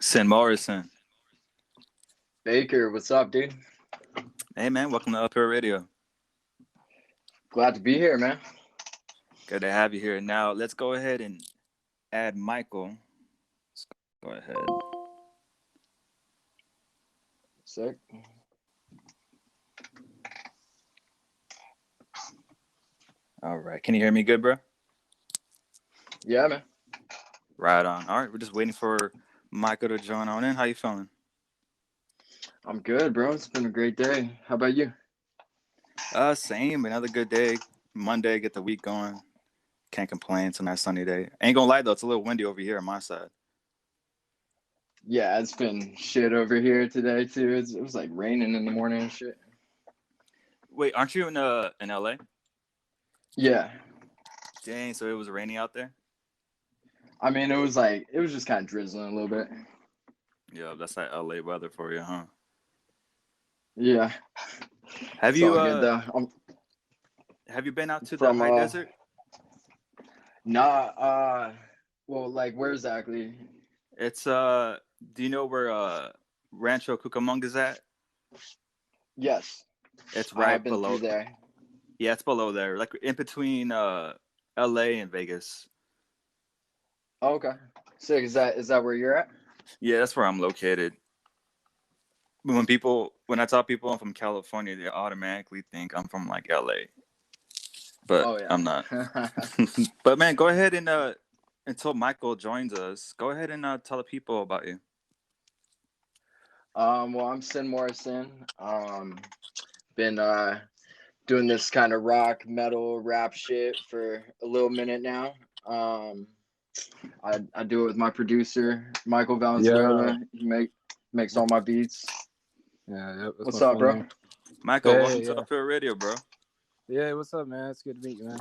Sin Morrison. Baker, what's up, dude? Hey, man, welcome to Up Here Radio. Glad to be here, man. Good to have you here. Now, let's go ahead and add Micheal. Let's go ahead. Sick. All right. Can you hear me good, bro? Yeah, man. Right on. All right. We're just waiting for Micheal to join on in. How you feeling? I'm good, bro. It's been a great day. How about you? Same. Another good day. Monday, get the week going. Can't complain. It's a nice sunny day. Ain't gonna lie, though. It's a little windy over here on my side. Yeah, it's been shit over here today, too. It was like raining in the morning and shit. Wait, aren't you in LA? Yeah. Dang, so it was raining out there? I mean, it was just kind of drizzling a little bit. Yeah, that's that LA weather for you, huh? Yeah. Have It's you all good, though. have you been out to the From, high desert? Nah, well, like, where exactly? It's do you know where Rancho Cucamonga's at? Yes. It's I right have been below. through there. Yeah, it's below there, like in between LA and Vegas. Oh, okay. Sick. Is that where you're at? Yeah, that's where I'm located. When I tell people I'm from California, they automatically think I'm from like LA. But Oh, yeah. I'm not. But man, go ahead and until Micheal joins us, go ahead and tell the people about you. Well, I'm Sin Morrison. Been doing this kind of rock, metal, rap shit for a little minute now. I do it with my producer, Micheal Valenzuela. He makes all my beats. Yeah, yep. What's up, bro? Micheal, Hey, welcome to yeah. Up Here Radio, bro. Yeah, what's up, man? It's good to meet you, man.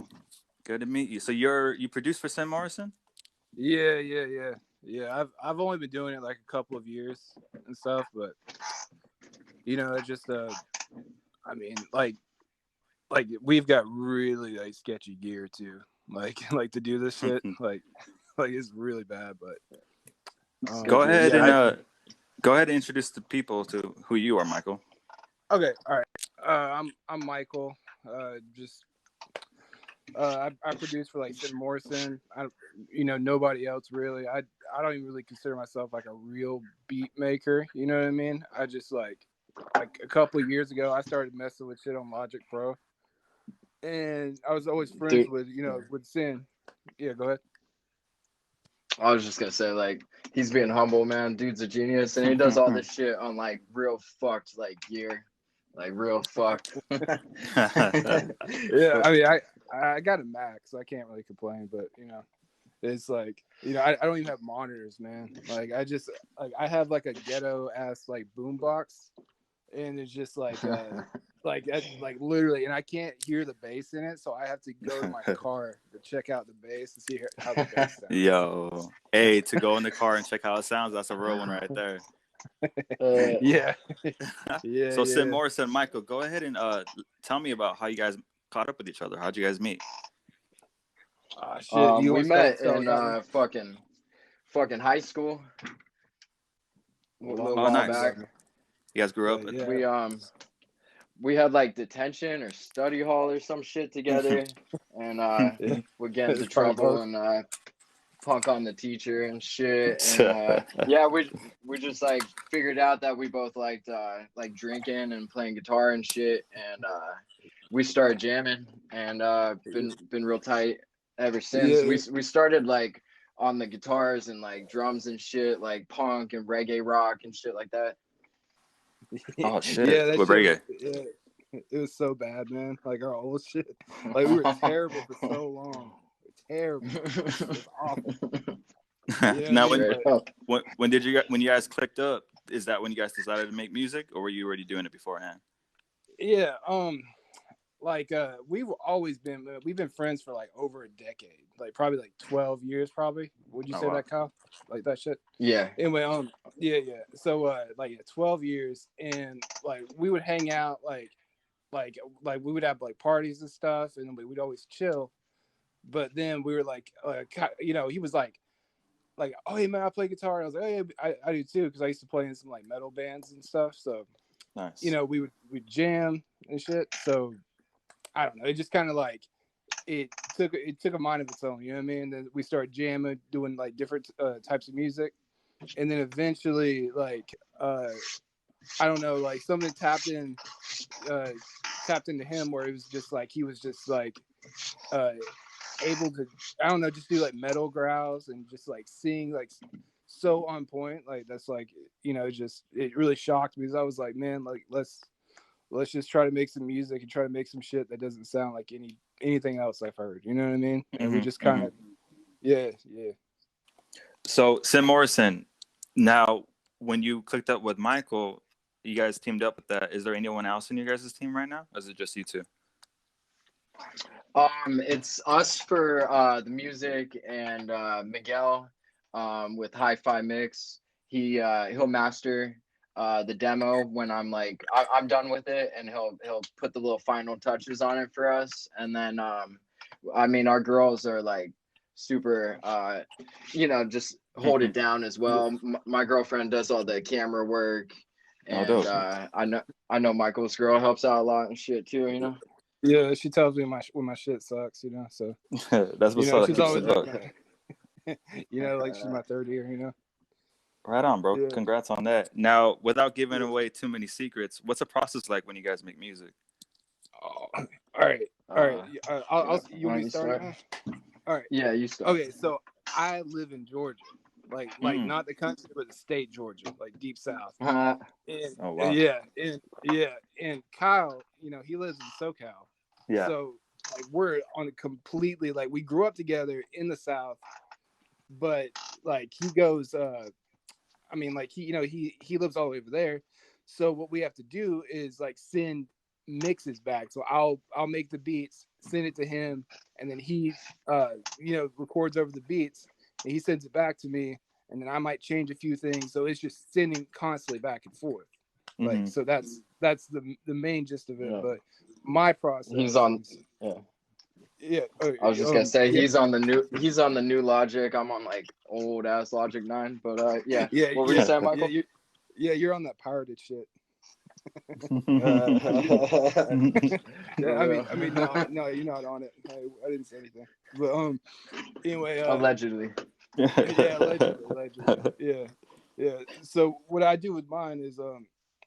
Good to meet you. So you produce for Sin Morrison? Yeah. I've only been doing it like a couple of years and stuff, but it's just I mean, like we've got really like sketchy gear too, like to do this shit, like it's really bad, but Go ahead yeah, go ahead and introduce the people to who you are, Micheal. Okay, all right. I'm Micheal. I produce for like Sin Morrison. Nobody else really. I don't even really consider myself like a real beat maker. You know what I mean? I just like a couple of years ago, I started messing with shit on Logic Pro, and I was always friends with Sin. Yeah, go ahead. I was just gonna say, like, he's being humble, man. Dude's a genius, and he does all this shit on like real fucked like gear, like real fucked. Yeah, I mean, I got a Mac, so I can't really complain. But it's like I don't even have monitors, man. Like I have like a ghetto ass like boombox, and it's just like literally, and I can't hear the bass in it, so I have to go to my car to check out the bass to see how the bass sounds. Yo, hey, to go in the car and check how it sounds, that's a real one right there. Yeah. So Sin Morrison, Micheal, go ahead and tell me about how you guys caught up with each other. How'd you guys meet? Shit, we met in fucking high school. A little while nice. back. You guys grew up. Yeah. We had like detention or study hall or some shit together, and we'd get into trouble and punk on the teacher and shit. And yeah, we just like figured out that we both liked like drinking and playing guitar and shit, and we started jamming and been real tight ever since. Yeah. We started like on the guitars and like drums and shit, like punk and reggae rock and shit like that. Oh shit! Yeah, that what shit reggae? It was so bad, man. Like our old shit. Like we were terrible for so long. Terrible. It was awful. Yeah, now, when you guys clicked up, is that when you guys decided to make music, or were you already doing it beforehand? Yeah, we've always been friends for like over a decade, like probably like 12 years, probably. Would you say that, Kyle? Like that shit? Yeah. Anyway, yeah. So 12 years, and like we would hang out, like we would have like parties and stuff, and we'd always chill. But then we were like, he was like like, oh hey man, I play guitar. And I was like, oh yeah, I do too, because I used to play in some like metal bands and stuff. So Nice. you know, we'd jam and shit. So I don't know. It just kind of like it took a mind of its own. You know what I mean? Then we started jamming, doing like different types of music, and then eventually, like I don't know, like something tapped into him where it was just like he was just like able to, I don't know, just do like metal growls and just like sing like so on point. Like that's like, you know, just it really shocked me because I was like, man, like let's just try to make some music and try to make some shit that doesn't sound like anything else I've heard. You know what I mean? And we just kind of yeah. So Sin Morrison, now when you clicked up with Micheal, you guys teamed up with that. Is there anyone else in your guys' team right now? Or is it just you two? It's us for the music, and Miguel with Hi-Fi Mix. He'll master the demo when I'm like I'm done with it, and he'll put the little final touches on it for us. And then I mean, our girls are like super you know, just hold it down as well. My girlfriend does all the camera work, and I know Michael's girl helps out a lot and shit too, you know. Yeah, she tells me when my shit sucks, you know. So that's what's up. She's always like, you know, like she's my third ear, you know. Right on, bro. Yeah. Congrats on that. Now, without giving away too many secrets, what's the process like when you guys make music? Oh, all right. I'll you want me to start? All right. Yeah, you start. Okay, so I live in Georgia, like not the country, but the state Georgia, like deep south. And, oh wow. And Kyle, you know, he lives in SoCal. Yeah. So like we're on a completely, like we grew up together in the South, but like he goes I mean, like he, you know, he lives all over there. So what we have to do is like send mixes back. So I'll make the beats, send it to him, and then he you know, records over the beats and he sends it back to me, and then I might change a few things. So it's just sending constantly back and forth. Like so that's the main gist of it. But my process, he's on yeah. I was just gonna say he's on the new Logic. I'm on like old ass Logic 9, but yeah. What were you saying, Michael? You're on that pirated shit. I mean, no, you're not on it. I didn't say anything. But anyway, allegedly. Yeah, allegedly. Yeah. So what I do with mine is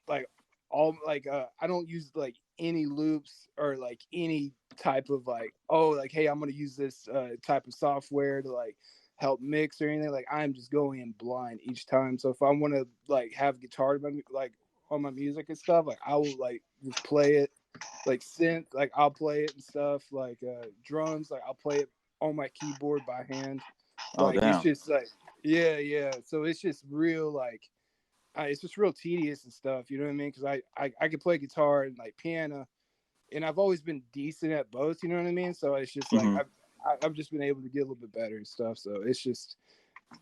like all like I don't use like any loops or like any type of like, oh, like hey, I'm gonna use this type of software to like help mix or anything. Like I'm just going in blind each time. So if I want to like have guitar like on my music and stuff, like I will like just play it, like synth, like I'll play it and stuff, like drums, like I'll play it on my keyboard by hand. Like it's just like yeah. So it's just real like it's just real tedious and stuff, you know what I mean? Because I can play guitar and like piano, and I've always been decent at both, you know what I mean? So it's just like I've just been able to get a little bit better and stuff. So it's just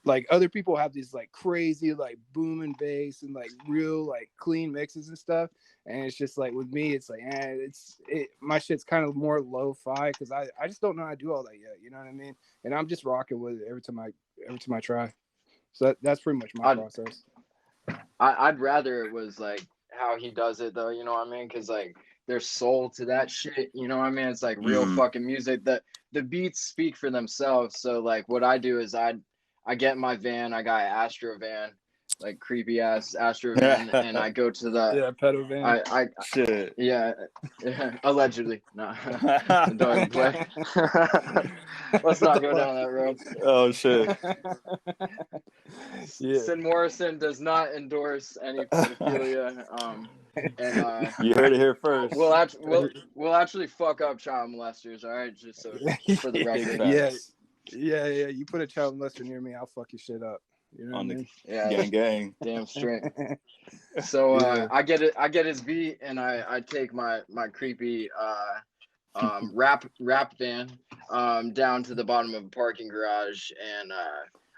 like other people have these like crazy like booming bass and like real like clean mixes and stuff, and it's just like with me it's like my shit's kind of more lo-fi because I just don't know how to do all that yet, you know what I mean? And I'm just rocking with it every time I try. So that's pretty much my process. I'd rather it was like how he does it though, you know what I mean? Because like there's soul to that shit, you know what I mean? It's like real fucking music. That the beats speak for themselves. So like what I do is I get in my van, I got an Astro van, like creepy ass Astro van, and I go to the pedo van. I shit. Yeah, allegedly. No, don't even play. Let's not go down that road. Oh shit. Sin Morrison does not endorse any pedophilia. And you heard it here first. We'll actually fuck up child molesters, all right? Just for the record. Yeah. You put a child molester near me, I'll fuck your shit up. You know what I mean? Yeah, gang. Damn straight. So I get his beat, and I take my creepy rap van down to the bottom of a parking garage, and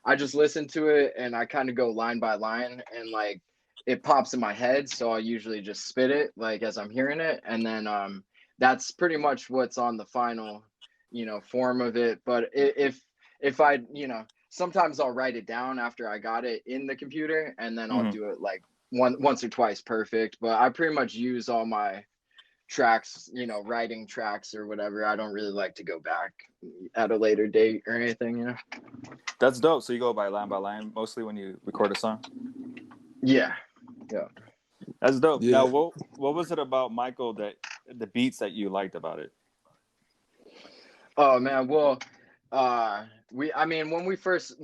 I just listen to it, and I kind of go line by line, and like it pops in my head, so I usually just spit it like as I'm hearing it, and then that's pretty much what's on the final, you know, form of it. But if I, you know, sometimes I'll write it down after I got it in the computer, and then I'll do it like once or twice perfect. But I pretty much use all my tracks, you know, writing tracks or whatever. I don't really like to go back at a later date or anything, you know. That's dope. So you go by line mostly when you record a song? Yeah. That's dope. Yeah. Now, what was it about Micheal, that the beats that you liked about it? Oh man, well, when we first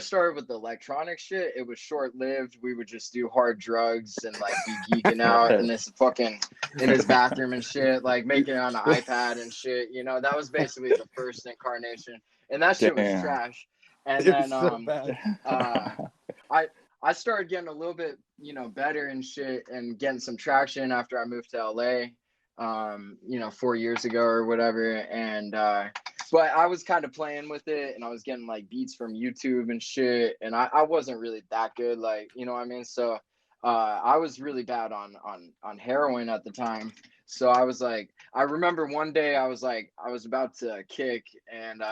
started with the electronic shit, it was short lived. We would just do hard drugs and like be geeking out in his bathroom and shit, like making it on an iPad and shit. You know, that was basically the first incarnation, and that shit was trash. And then I started getting a little bit, you know, better and shit, and getting some traction after I moved to LA, you know, 4 years ago or whatever. And but I was kind of playing with it, and I was getting like beats from YouTube and shit, and I wasn't really that good, like, you know what I mean? So I was really bad on heroin at the time. So I was like, I remember one day I was about to kick, and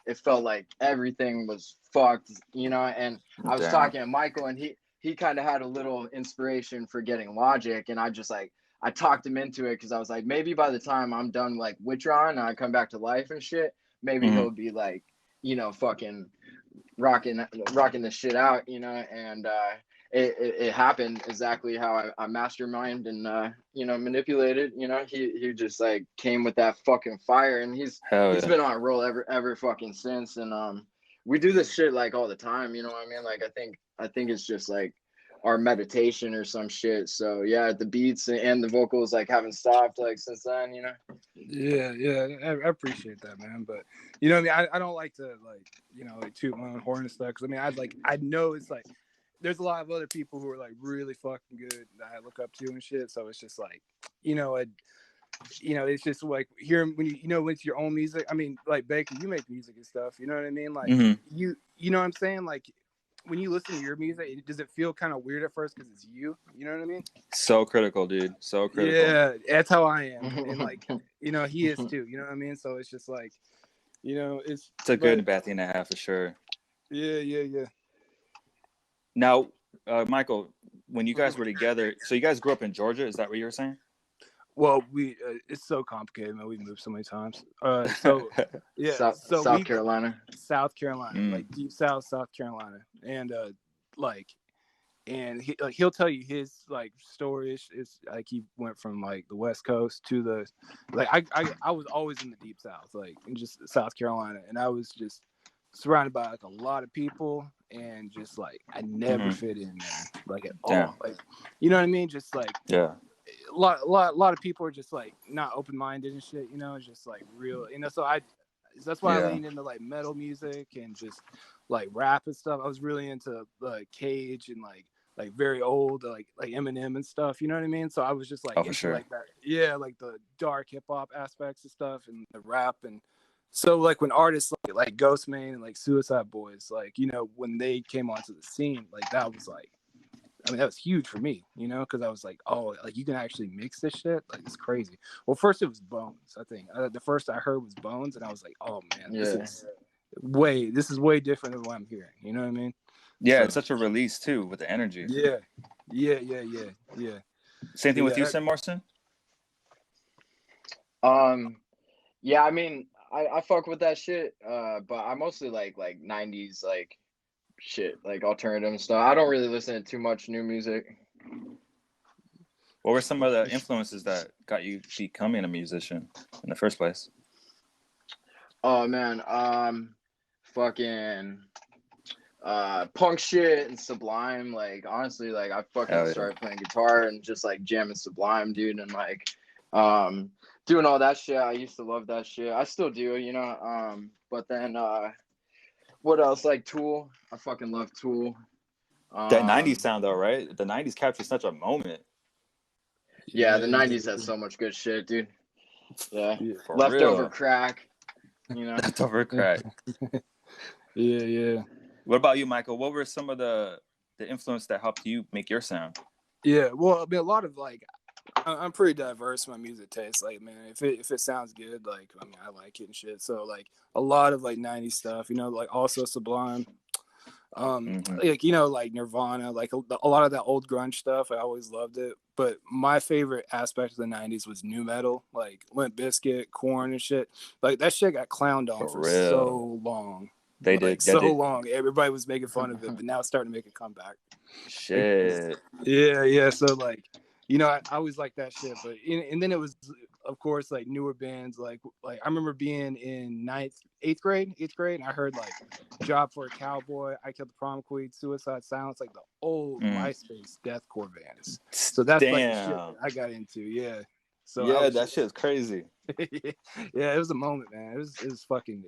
it felt like everything was fucked, you know. And I was talking to Micheal, and he kind of had a little inspiration for getting Logic, and I talked him into it because I was like, maybe by the time I'm done like Witron and I come back to life and shit, maybe he'll be like, you know, fucking rocking this shit out, you know. And it happened exactly how I mastermind and you know, manipulated. You know, he just like came with that fucking fire, and he's been on a roll ever fucking since. And we do this shit like all the time, you know what I mean? Like I think it's just like our meditation or some shit. So yeah, the beats and the vocals like haven't stopped like since then, you know. Yeah, I appreciate that, man. But you know what I mean, I don't like to like, you know, like toot my own horn and stuff, because I mean I know it's like there's a lot of other people who are like really fucking good that I look up to and shit. So it's just like, you know, it's just like hearing when you know, when it's your own music. I mean, like Baker, you make music and stuff, you know what I mean? Like you know what I'm saying? Like when you listen to your music, does it feel kind of weird at first because it's you? You know what I mean? So critical, dude. So critical. Yeah, that's how I am. And like, you know, he is too. You know what I mean? So it's just like, you know, it's a good and bad thing to have for sure. Yeah. Now, Micheal, when you guys were together, so you guys grew up in Georgia, is that what you were saying? Well, it's so complicated, man. We moved so many times. So yeah, South Carolina, like deep South Carolina, and and he'll tell you his like stories. It's like he went from like the West Coast to the like I was always in the deep South, like in just South Carolina, and I was just surrounded by like a lot of people, and just like I never fit in, man, like at all. Like, you know what I mean? Just like a lot of people are just like not open-minded and shit, you know. It's just like real, you know. So that's why I leaned into like metal music and just like rap and stuff. I was really into like Cage and like very old like Eminem and stuff, you know what I mean? So I was just like into like that, like the dark hip hop aspects and stuff and the rap. And so like when artists like Ghostman and like Suicide Boys, like, you know, when they came onto the scene, like that was like, I mean, that was huge for me, you know, because I was like, oh, like you can actually mix this shit, like it's crazy. Well, first it was Bones, I think. The first I heard was Bones, and I was like, oh man, this is way different than what I'm hearing. You know what I mean? Yeah, it's such a release too with the energy. Yeah. Same thing with you, Sin Morrison? Yeah, I mean, I fuck with that shit, but I mostly like 90s like shit, like alternative stuff. I don't really listen to too much new music. What were some of the influences that got you becoming a musician in the first place? Oh man, fucking punk shit and Sublime. Like honestly, like I fucking started playing guitar and just like jamming Sublime, dude, and like doing all that shit. I used to love that shit. I still do, you know. But then what else? Like Tool. I fucking love Tool. That 90s sound though, right? The 90s captured such a moment. Yeah, the 90s has so much good shit, dude. Yeah. For Leftover real. Crack, you know. Leftover Crack. Yeah. What about you, Micheal? What were some of the influence that helped you make your sound? Yeah, well, I mean, a lot of like, I'm pretty diverse in my music taste. Like, man, if it sounds good, like, I mean, I like it and shit. So like a lot of like 90s stuff, you know, like also Sublime. Like, you know, like Nirvana, like a lot of that old grunge stuff. I always loved it. But my favorite aspect of the 90s was nu metal, like Limp Bizkit, Korn and shit. Like that shit got clowned on for so long. They like, did so long. Everybody was making fun of it, but now it's starting to make a comeback. Shit. Yeah. So like, you know, I always liked that shit. But and then it was, of course, like newer bands. Like I remember being in eighth grade, and I heard like Job for a Cowboy, I Killed the Prom Queen, Suicide Silence, like the old MySpace deathcore bands. So that's like the shit that I got into. Yeah. So yeah, that shit's crazy. Yeah, it was a moment, man. It was fucking.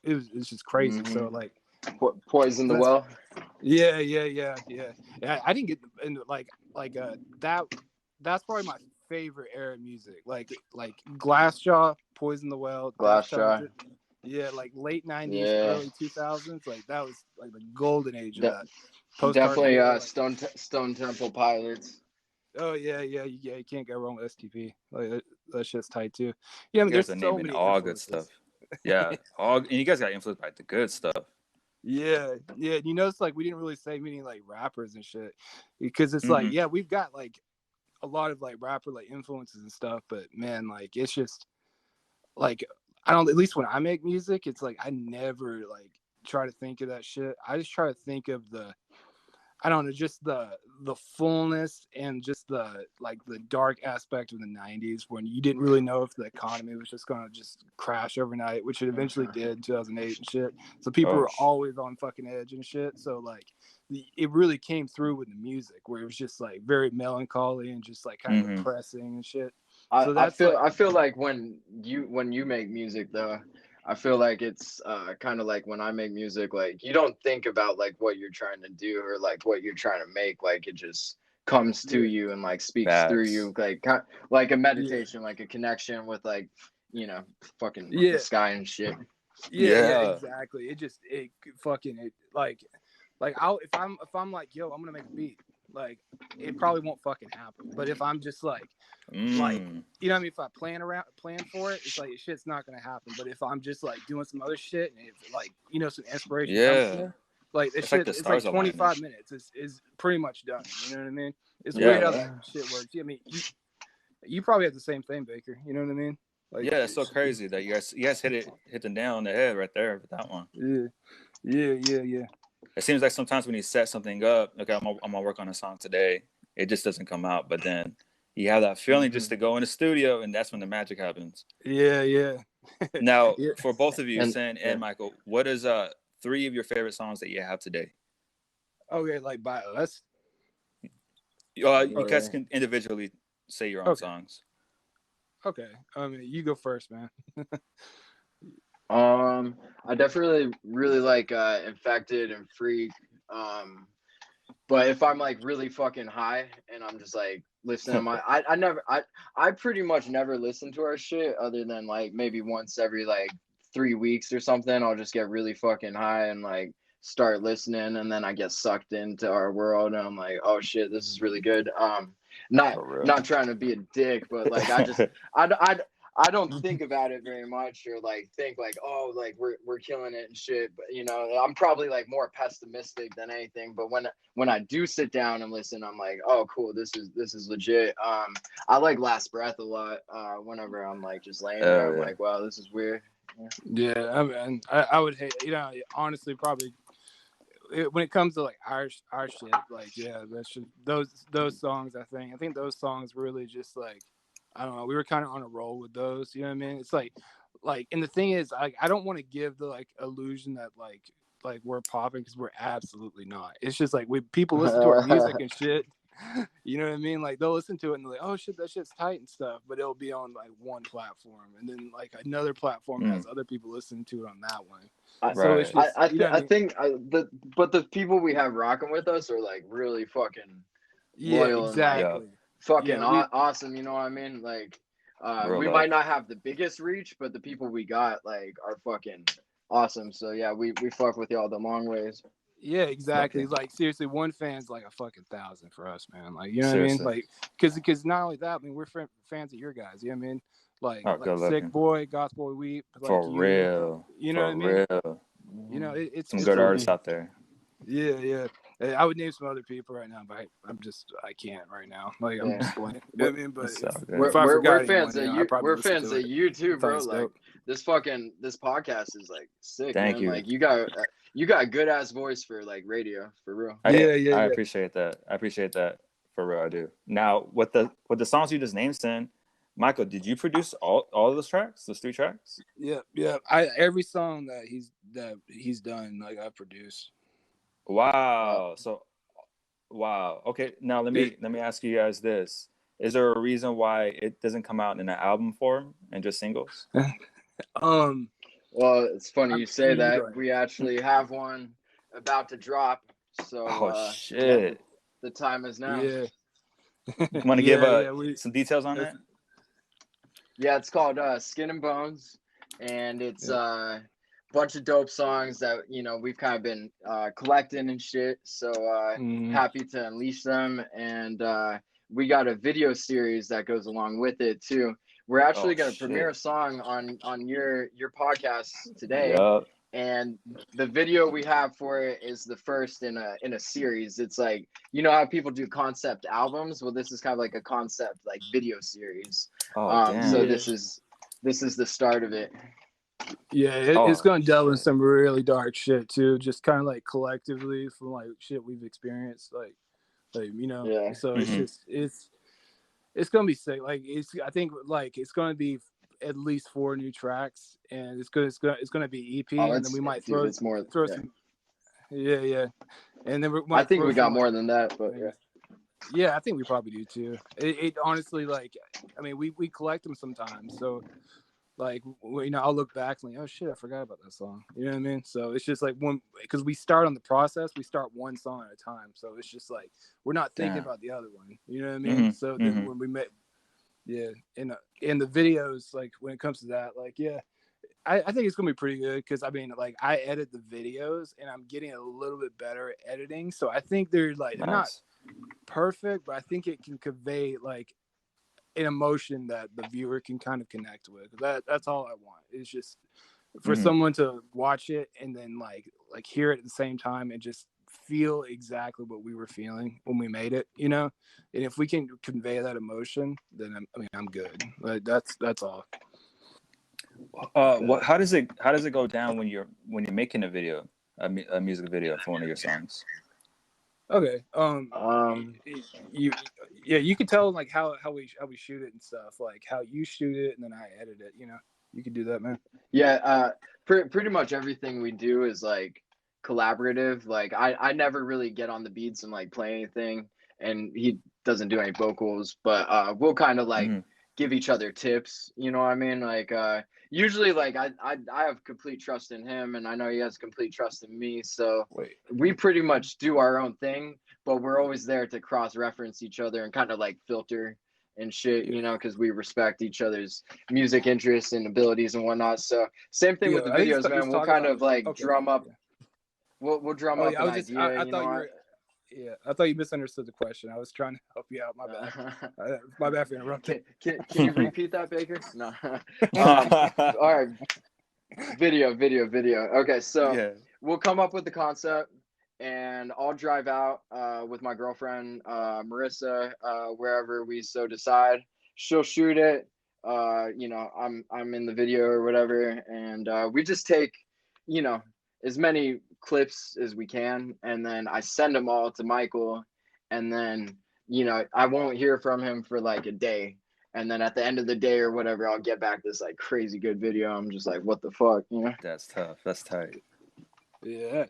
It was just crazy. So like. Poison the Well. Yeah. I didn't get into like that. That's probably my favorite era of music. Like Glassjaw, Poison the Well, Glassjaw. Yeah, like late 90s, early 2000s. Like that was like the golden age of that. Definitely Stone Temple Pilots. Oh yeah. You can't go wrong with STP. Like that shit's tight too. Yeah, I mean, you guys there's are so naming many all influences. good stuff. Yeah, and you guys got influenced by the good stuff. Yeah. You notice like we didn't really say many like rappers and shit because it's like we've got like a lot of like rapper like influences and stuff, but man, like it's just like I don't. At least when I make music, it's like I never like try to think of that shit. I just try to think of I don't know, just the fullness and just the like the dark aspect of the 90s when you didn't really know if the economy was just gonna just crash overnight, which it eventually did in 2008 and shit. So people were always on fucking edge and shit. So like it really came through with the music where it was just like very melancholy and just like kind of depressing and shit. So I feel like when you make music though, I feel like it's kind of like when I make music, like you don't think about like what you're trying to do or like what you're trying to make, like it just comes to you and like speaks through you, like a meditation, like a connection with like, you know, fucking the sky and shit. Yeah, exactly. It like if I'm like, yo, I'm gonna make a beat, like it probably won't fucking happen. But if I'm just like you know what I mean, if I plan for it, it's like shit's not gonna happen. But if I'm just like doing some other shit and if like, you know, some inspiration comes to me, like this shit, it's like 25 minutes is pretty much done. You know what I mean? It's weird how that shit works. I mean, you probably have the same thing, Baker. You know what I mean? Like, yeah, it's so crazy that you guys hit the nail on the head right there with that one. Yeah. It seems like sometimes when you set something up, okay, I'm gonna work on a song today, it just doesn't come out. But then you have that feeling just to go in the studio, and that's when the magic happens. Yeah. Now, for both of you, Sin and Michael, what is 3 of your favorite songs that you have today? Okay, like by us. You guys can individually say your own songs. Okay, you go first, man. I definitely really like Infected and Freak. But if I'm like really fucking high and I'm just like listening to I pretty much never listen to our shit other than like maybe once every like 3 weeks or something. I'll just get really fucking high and like start listening, and then I get sucked into our world and I'm like, oh shit, this is really good. Not trying to be a dick, but like I don't think about it very much or like think like, oh, like we're killing it and shit. But you know, I'm probably like more pessimistic than anything. But when I do sit down and listen, I'm like, oh, cool, this is legit. I like Last Breath a lot. Whenever I'm like just laying there, I'm like, wow, this is weird. Yeah, I mean, I would hate, you know, honestly, probably when it comes to like our shit, like that's just those songs. I think those songs really just like, I don't know, we were kind of on a roll with those. You know what I mean? It's like, and the thing is, I don't want to give the like illusion that like we're popping because we're absolutely not. It's just like people listen to our music and shit. You know what I mean? Like they'll listen to it and they're like, oh shit, that shit's tight and stuff, but it'll be on like one platform, and then like another platform has other people listening to it on that one. So it's just, I think the people we have rocking with us are like really fucking loyal, exactly. And, like, fucking awesome. You know what I mean? Like we might not have the biggest reach, but the people we got like are fucking awesome. So yeah, we fuck with y'all the long ways. Yeah, exactly. Like seriously, one fan's like a fucking 1,000 for us, man. Like, you know what I mean? Like, because not only that, I mean, we're fans of your guys. You know what I mean? Like Sick Boy, Goth Boy Weep. Like for real. You know what I mean? Real. You know, it's some good artists out there. Yeah. I would name some other people right now, but I can't right now. Like I'm just blank. You know what I mean? But if I forgot we're anyone, fans of I you. probably We're listen fans to of it. you too, I thought bro. it's Like dope. this podcast is like sick, Thank man. you. Like you got a good ass voice for like radio, for real. I Yeah. appreciate that. I appreciate that for real. I do. Now, with the songs you just named, Sin, Micheal, did you produce all of those tracks, those 3 tracks? Yeah. Every song that he's done, like I produced. Wow. Wow. Okay. Now let me ask you guys this: is there a reason why it doesn't come out in an album form and just singles? Well, it's funny you say You go that. ahead. We actually have one about to drop. So Oh shit! the time is now. Yeah. Want to give some details on that? Yeah, it's called Skin and Bones, and it's a bunch of dope songs that we've kind of been collecting and shit. So happy to unleash them, and we got a video series that goes along with it too. We're actually going to premiere a song on your podcast today. Yep. And the video we have for it is the first in a series. It's like, how people do concept albums. Well, this is kind of like a concept like video series. Damn. So this is the start of it. Yeah, it's gonna delve in some really dark shit too. Just kind of like collectively from like shit we've experienced, like Yeah. So it's gonna be sick. Like I think like it's gonna be at least 4 new tracks, and it's gonna be EP, and then we might throw some. Yeah, and then I think we got more than that, but yeah, I think we probably do too. It honestly, like, I mean, we collect them sometimes, so like I'll look back and like, oh shit, I forgot about that song. You know what I mean? So it's just like because we start on the process, we start one song at a time, so it's just like we're not thinking about the other one. You know what I mean? So then when we met. Yeah, in the videos, like when it comes to that, like I think it's gonna be pretty good because I mean, like I edit the videos and I'm getting a little bit better at editing, so I think they're like not perfect, but I think it can convey like an emotion that the viewer can kind of connect with. That's all I want. It's just for someone to watch it and then like hear it at the same time and just feel exactly what we were feeling when we made it, and if we can convey that emotion, then I'm good. Like that's all. How does it go down when you're making a music video for one of your songs? Okay. You can tell like how we shoot it and stuff, like how you shoot it and then I edit it. You can do that, man. Yeah. Pretty much everything we do is like collaborative. Like I never really get on the beats and like play anything, and he doesn't do any vocals, but we'll kind of like give each other tips, you know what I mean? Like usually like I have complete trust in him, and I know he has complete trust in me, so we pretty much do our own thing, but we're always there to cross-reference each other and kind of like filter and shit, because we respect each other's music interests and abilities and whatnot. So same thing with the videos, man. We'll kind of like drum up. We'll drum up an idea. I thought you misunderstood the question. I was trying to help you out. My bad. My bad for interrupting. Can you repeat that, Baker? No. All right. Video. Okay, so we'll come up with the concept, and I'll drive out with my girlfriend, Marissa, wherever we so decide. She'll shoot it. I'm in the video or whatever, and we just take, as many clips as we can, and then I send them all to Micheal, and then I won't hear from him for like a day, and then at the end of the day or whatever, I'll get back this like crazy good video. I'm just like, what the fuck, That's tough. That's tight. Yeah.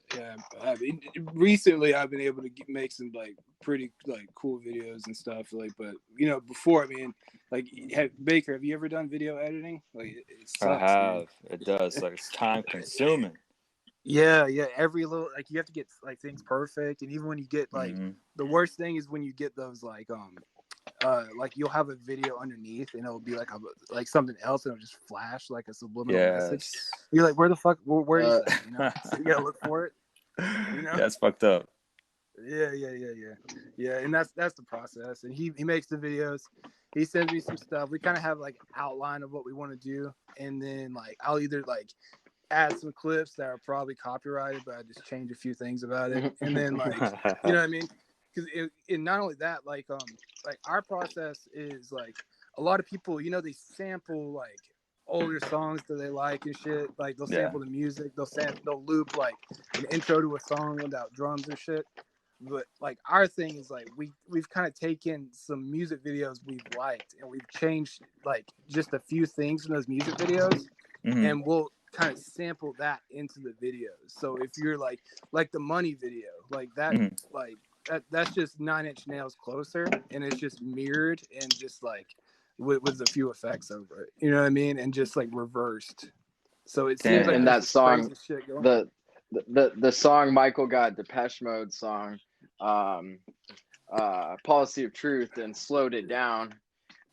I mean, recently I've been able to make some like pretty like cool videos and stuff. Like, but before, I mean, like, Baker, have you ever done video editing? Like, it sucks. I have. Man. It does. Like, it's time consuming. Yeah. Every little like you have to get like things perfect, and even when you get like the worst thing is when you get those like you'll have a video underneath and it'll be like something else and it'll just flash like a subliminal message. You're like, where the fuck? Where is that? So you gotta look for it. That's fucked up. Yeah. And that's the process. And he makes the videos. He sends me some stuff. We kind of have like outline of what we want to do, and then like I'll either like add some clips that are probably copyrighted, but I just change a few things about it. And then like, you know what I mean? Because it not only that, like our process is like a lot of people, you know, they sample like older songs that they like and shit. Like they'll sample the music, they'll loop like an intro to a song without drums and shit. But like our thing is like we've kind of taken some music videos we've liked and we've changed like just a few things in those music videos, and we'll kind of sample that into the videos. So if you're like the Money video, like that, like that's just 9 Inch Nails closer, and it's just mirrored and just like with a few effects over it, you know what I mean, and just like reversed. So it seems like in that song, crazy shit going. the song Micheal got Depeche Mode song, Policy of Truth, and slowed it down,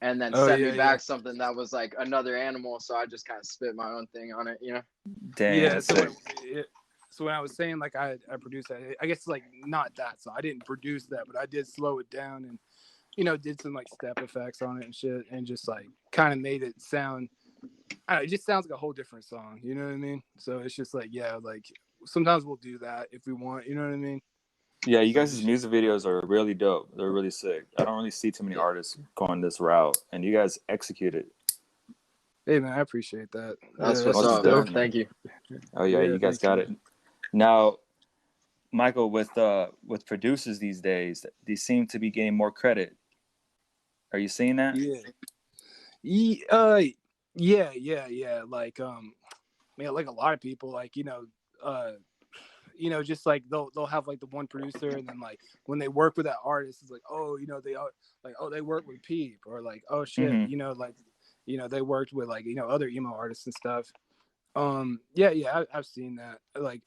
and then sent me back something that was like another animal. So I just kind of spit my own thing on it, you know. Yeah. So when I was saying like I produced that, I guess like not that. So I didn't produce that, but I did slow it down and, you know, did some like step effects on it and shit, and just like kind of made it sound. I don't know, it just sounds like a whole different song. You know what I mean? So it's just like, yeah, like sometimes we'll do that if we want. You know what I mean? Yeah, you guys' music videos are really dope. They're really sick. I don't really see too many artists going this route, and you guys execute it. Hey man, I appreciate that. That's what's up, man. Thank you. Oh yeah, you guys got it. Now, Micheal, with producers these days, they seem to be getting more credit. Are you seeing that? Yeah. Like man, like a lot of people, like you know, just like they'll have like the one producer, and then like when they work with that artist, it's like, oh, you know, they are like, oh, they work with Peep, or like, oh shit, you know, like, you know, they worked with like, you know, other emo artists and stuff. I've seen that, like,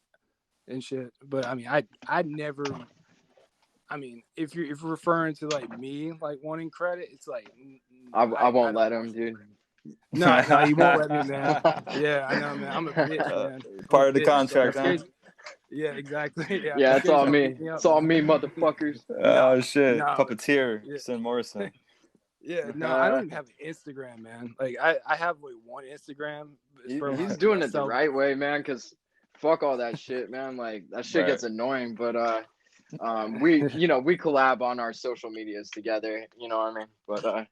and shit. But I mean, I never. I mean, if you're referring to like me, like wanting credit, it's like I won't let him, dude. No, you won't let me, man. Yeah, I know, man. I'm a bitch, man. Part of the contract, huh? Yeah, exactly. Yeah, it's all me. It's all me, motherfuckers. Oh shit, puppeteer, Sin Morrison. Yeah, no, I don't even have an Instagram, man. Like I have like one Instagram. He's doing it the right way, man. Because fuck all that shit, man. Like that shit gets annoying. But we collab on our social medias together. You know what I mean? But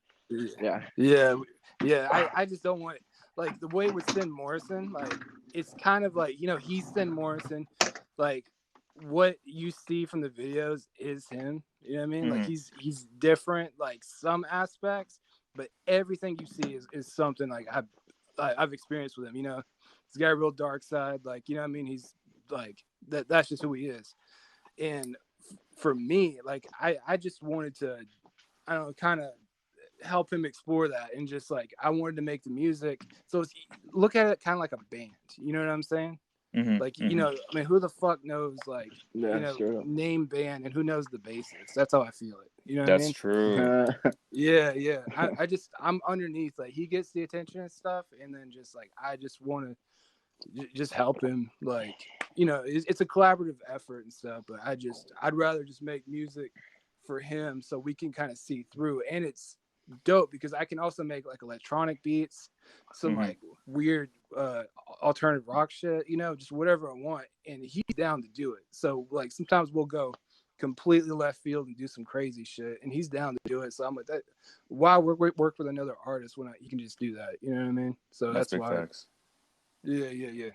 yeah. I just don't want like the way with Sin Morrison. Like it's kind of like, you know, he's Sin Morrison. Like what you see from the videos is him. You know what I mean? Like he's different, like some aspects, but everything you see is something like I've experienced with him. You know, he's got a real dark side. Like, you know what I mean? He's like that's just who he is. And for me, like I just wanted to, I don't know, kind of help him explore that, and just like I wanted to make the music. So look at it kind of like a band. You know what I'm saying? Like, you know, I mean, who the fuck knows, like, you know, name band, and who knows the basics? That's how I feel it. You know what I mean? That's true. Yeah. I'm underneath, like, he gets the attention and stuff, and then just, like, I just want to just help him, like, you know, it's a collaborative effort and stuff, but I'd rather just make music for him so we can kind of see through, and it's dope because I can also make like electronic beats, some like weird alternative rock shit, you know, just whatever I want, and he's down to do it. So like sometimes we'll go completely left field and do some crazy shit, and he's down to do it. So I'm like, that why work with another artist when you can just do that, you know what I mean? So that's big why. Facts. Yeah.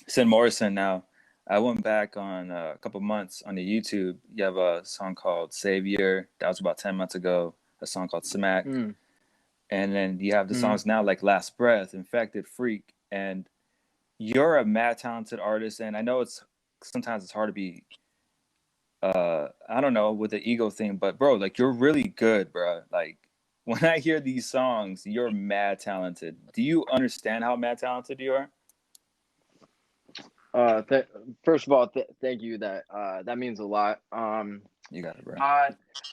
Sin Morrison. Now I went back on a couple months on the YouTube. You have a song called Savior that was about 10 months ago, a song called Smack. And then you have the songs now like Last Breath, Infected, Freak. And you're a mad talented artist. And I know sometimes it's hard to be, I don't know, with the ego thing. But, bro, like, you're really good, bro. Like, when I hear these songs, you're mad talented. Do you understand how mad talented you are? First of all, thank you. That means a lot. You got it, bro.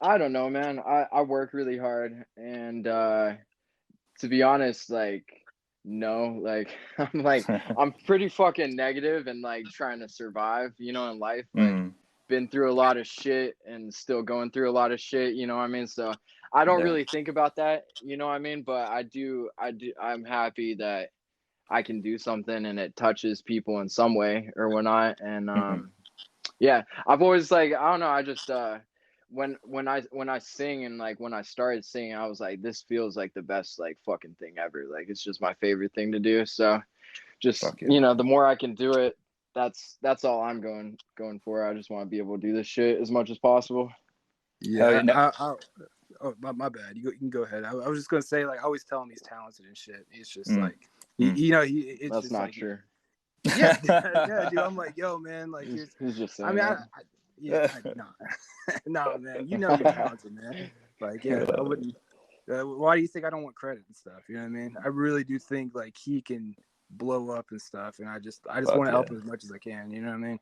I don't know, man. I work really hard, and to be honest, like, no, like I'm pretty fucking negative and like trying to survive, you know, in life. Like, been through a lot of shit and still going through a lot of shit, you know what I mean? So I don't really think about that, you know what I mean? But I'm happy that I can do something and it touches people in some way or whatnot. And yeah, I've always like, I don't know, I just when I sing and like when I started singing, I was like, this feels like the best like fucking thing ever. Like it's just my favorite thing to do. So just Yeah. you know, the more I can do it, that's all I'm going for. I just want to be able to do this shit as much as possible. Yeah, oh my bad. You can go ahead. I was just gonna say, like, I always tell him he's talented and shit. It's just like, you know, it's that's just not like, true. Yeah, yeah, dude. I'm like, yo, man, like, he's just saying. I mean, nah, man. You know you're talented, man. Like, yeah, I wouldn't. Why do you think I don't want credit and stuff? You know what I mean? I really do think like he can blow up and stuff, and I just want to help him as much as I can. You know what I mean?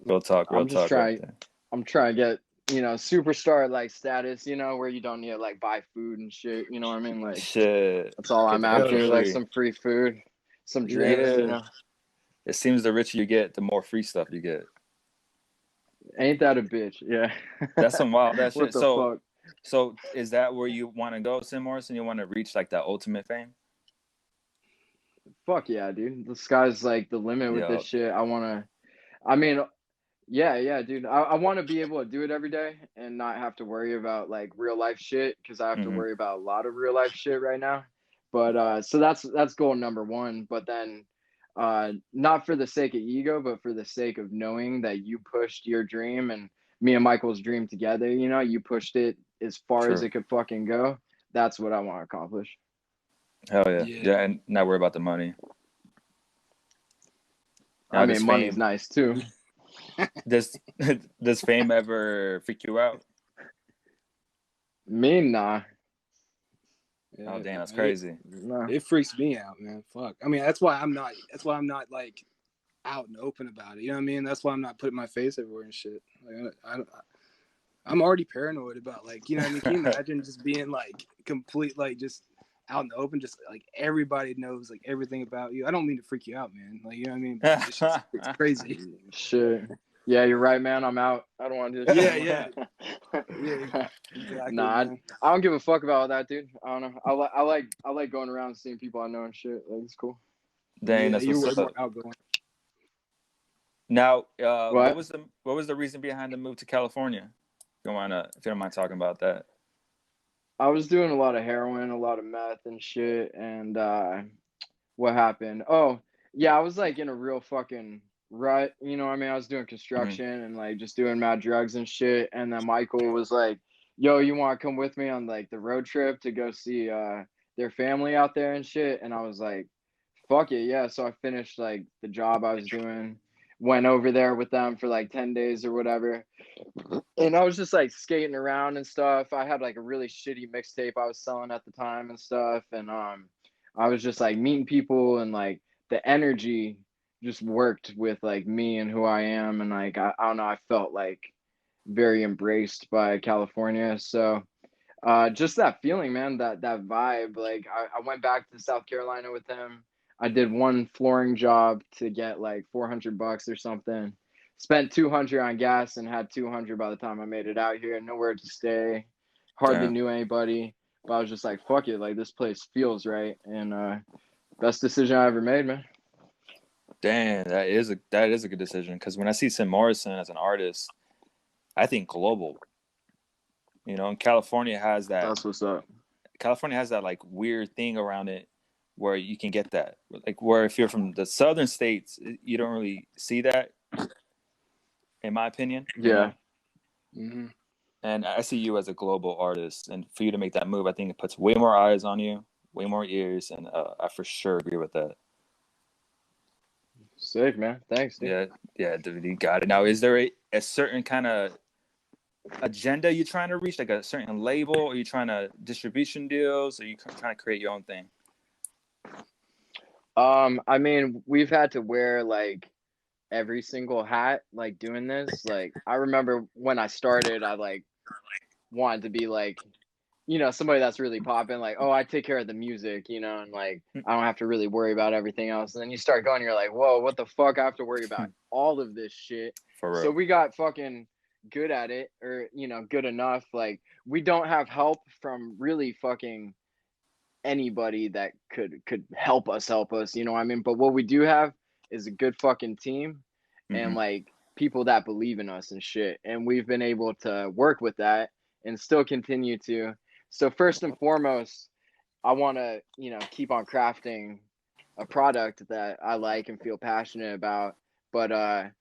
Real talk. I'm trying to get, you know, superstar like status, you know, where you don't need to like buy food and shit. You know what I mean? Like, shit. That's all I'm after. Like some free food, some drinks. You know. It seems the richer you get, the more free stuff you get. Ain't that a bitch? Yeah. That's some wild that shit. What the fuck? So is that where you want to go, Sin Morrison? You want to reach like that ultimate fame? Fuck yeah, dude. The sky's like the limit with this shit. I mean, yeah, dude. I want to be able to do it every day and not have to worry about like real life shit because I have to worry about a lot of real life shit right now. But so that's goal number one. But then not for the sake of ego, but for the sake of knowing that you pushed your dream and me and Michael's dream together, you know, you pushed it as far as it could fucking go. That's what I want to accomplish. Hell yeah. Yeah, and not worry about the money. Now, I mean, money's nice too. Does fame ever freak you out? Me, nah. Yeah, oh damn, that's crazy. It freaks me out, man. Fuck. I mean, that's why I'm not like out and open about it. You know what I mean? That's why I'm not putting my face everywhere and shit. Like, I'm already paranoid about like, you know what I mean? Can you imagine just being like complete, like just out in the open, just like everybody knows like everything about you. I don't mean to freak you out, man. Like, you know what I mean? But it's crazy. Shit. Yeah, you're right, man. I'm out. I don't want to do this. Yeah. Exactly. Nah, I don't give a fuck about all that, dude. I don't know. I like going around and seeing people I know and shit. Like, it's cool. Dang, that's what's up. Outgoing. Now, what was the reason behind the move to California? If you don't mind talking about that. I was doing a lot of heroin, a lot of meth and shit, and what happened? Oh, yeah, I was like in a real fucking rut, you know what I mean? I was doing construction and like just doing mad drugs and shit, and then Michael was like, yo, you want to come with me on like the road trip to go see their family out there and shit? And I was like, fuck it, yeah. So I finished like the job I was doing, went over there with them for like 10 days or whatever, and I was just like skating around and stuff. I had like a really shitty mixtape I was selling at the time and stuff, and I was just like meeting people, and like the energy just worked with like me and who I am, and like I don't know, I felt like very embraced by California. So just that feeling, man, that vibe. Like I went back to South Carolina with him. I did one flooring job to get like $400 or something. Spent 200 on gas and had 200 by the time I made it out here. Nowhere to stay. Hardly knew anybody. But I was just like, fuck it. Like, this place feels right. And best decision I ever made, man. Damn, that is a good decision. Because when I see Sin Morrison as an artist, I think global. You know, and California has that. That's what's up. California has that like weird thing around it where you can get that. Like where if you're from the southern states, you don't really see that. In my opinion. Yeah. Mm-hmm. And I see you as a global artist, and for you to make that move, I think it puts way more eyes on you, way more ears, and I for sure agree with that. Sick, man. Thanks, dude. Yeah, dude, you got it. Now, is there a certain kind of agenda you're trying to reach, like a certain label? Or are you trying to distribution deals? Or are you trying to create your own thing? I mean, we've had to wear like every single hat, like doing this. Like I remember when I started, I like wanted to be like, you know, somebody that's really popping, like, oh, I take care of the music, you know, and like I don't have to really worry about everything else. And then you start going, you're like, whoa, what the fuck? I have to worry about all of this shit. For real. So we got fucking good at it, or you know, good enough. Like we don't have help from really fucking anybody that could help us, you know what I mean? But what we do have is a good fucking team and like people that believe in us and shit. And we've been able to work with that and still continue to. So first and foremost, I want to, you know, keep on crafting a product that I like and feel passionate about. But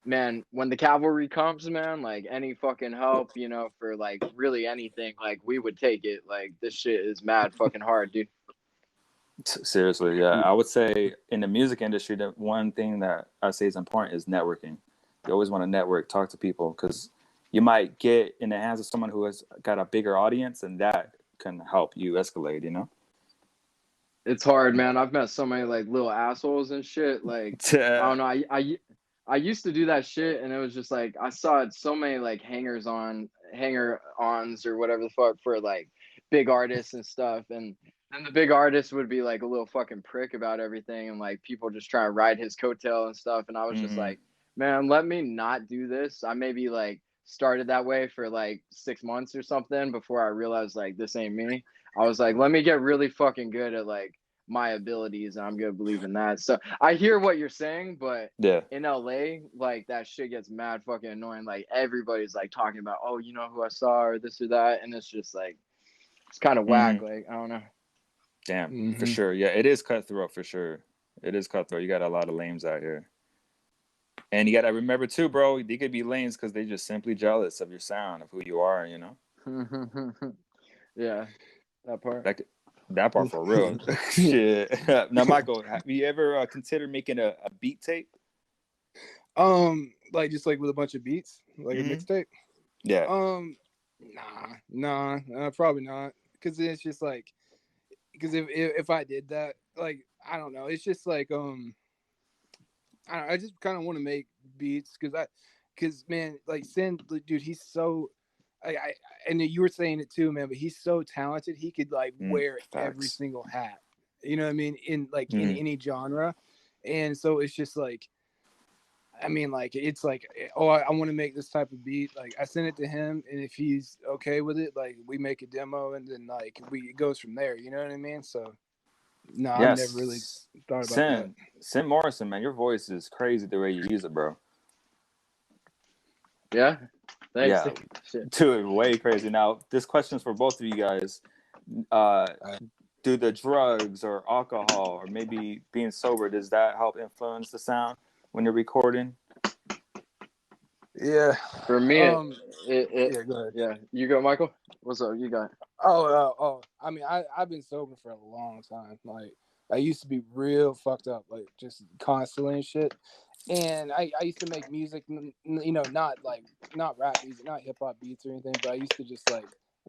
man, when the cavalry comes, man, like any fucking help, you know, for like really anything, like we would take it. Like this shit is mad fucking hard, dude. Seriously, yeah. I would say in the music industry, the one thing that I say is important is networking. You always want to network, talk to people, because you might get in the hands of someone who has got a bigger audience, and that can help you escalate, you know? It's hard, man. I've met so many like little assholes and shit. Like I don't know. I used to do that shit, and it was just like I saw so many like hanger-ons or whatever the fuck for like big artists and stuff, and the big artist would be like a little fucking prick about everything, and like people just try to ride his coattail and stuff. And I was just like, man, let me not do this. I maybe like started that way for like 6 months or something before I realized like this ain't me. I was like, let me get really fucking good at like my abilities, and I'm gonna believe in that. So I hear what you're saying, but in LA, like that shit gets mad fucking annoying. Like everybody's like talking about, oh, you know who I saw or this or that, and it's just like it's kind of whack. Like I don't know. Damn, for sure. Yeah, it is cutthroat for sure. It is cutthroat. You got a lot of lames out here. And you got to remember too, bro, they could be lames because they're just simply jealous of your sound, of who you are, you know? Yeah, that part. That part for real. Shit. Now, Michael, have you ever considered making a beat tape? Like just like with a bunch of beats, like a mixtape? Yeah. Nah, probably not. Because it's just like, because if I did that, like, I don't know, it's just like I just kind of want to make beats because man, like Sin, dude, he's so and you were saying it too, man, but he's so talented. He could like wear every single hat, you know what I mean, in like in any genre. And so it's just like, I mean, like it's like, oh, I want to make this type of beat. Like I send it to him, and if he's okay with it, like we make a demo, and then like it goes from there. You know what I mean? So no, I've never really thought about that. Sin Morrison, man, your voice is crazy the way you use it, bro. Yeah. Thanks. Yeah, dude, way crazy. Now, this question's for both of you guys. Do the drugs or alcohol or maybe being sober, does that help influence the sound when you're recording? Yeah. For me, yeah, go ahead. Yeah, you go, Michael. What's up? You got? Oh. I mean, I've been sober for a long time. Like I used to be real fucked up, like just constantly and shit. And I used to make music, you know, not rap music, not hip hop beats or anything, but I used to just like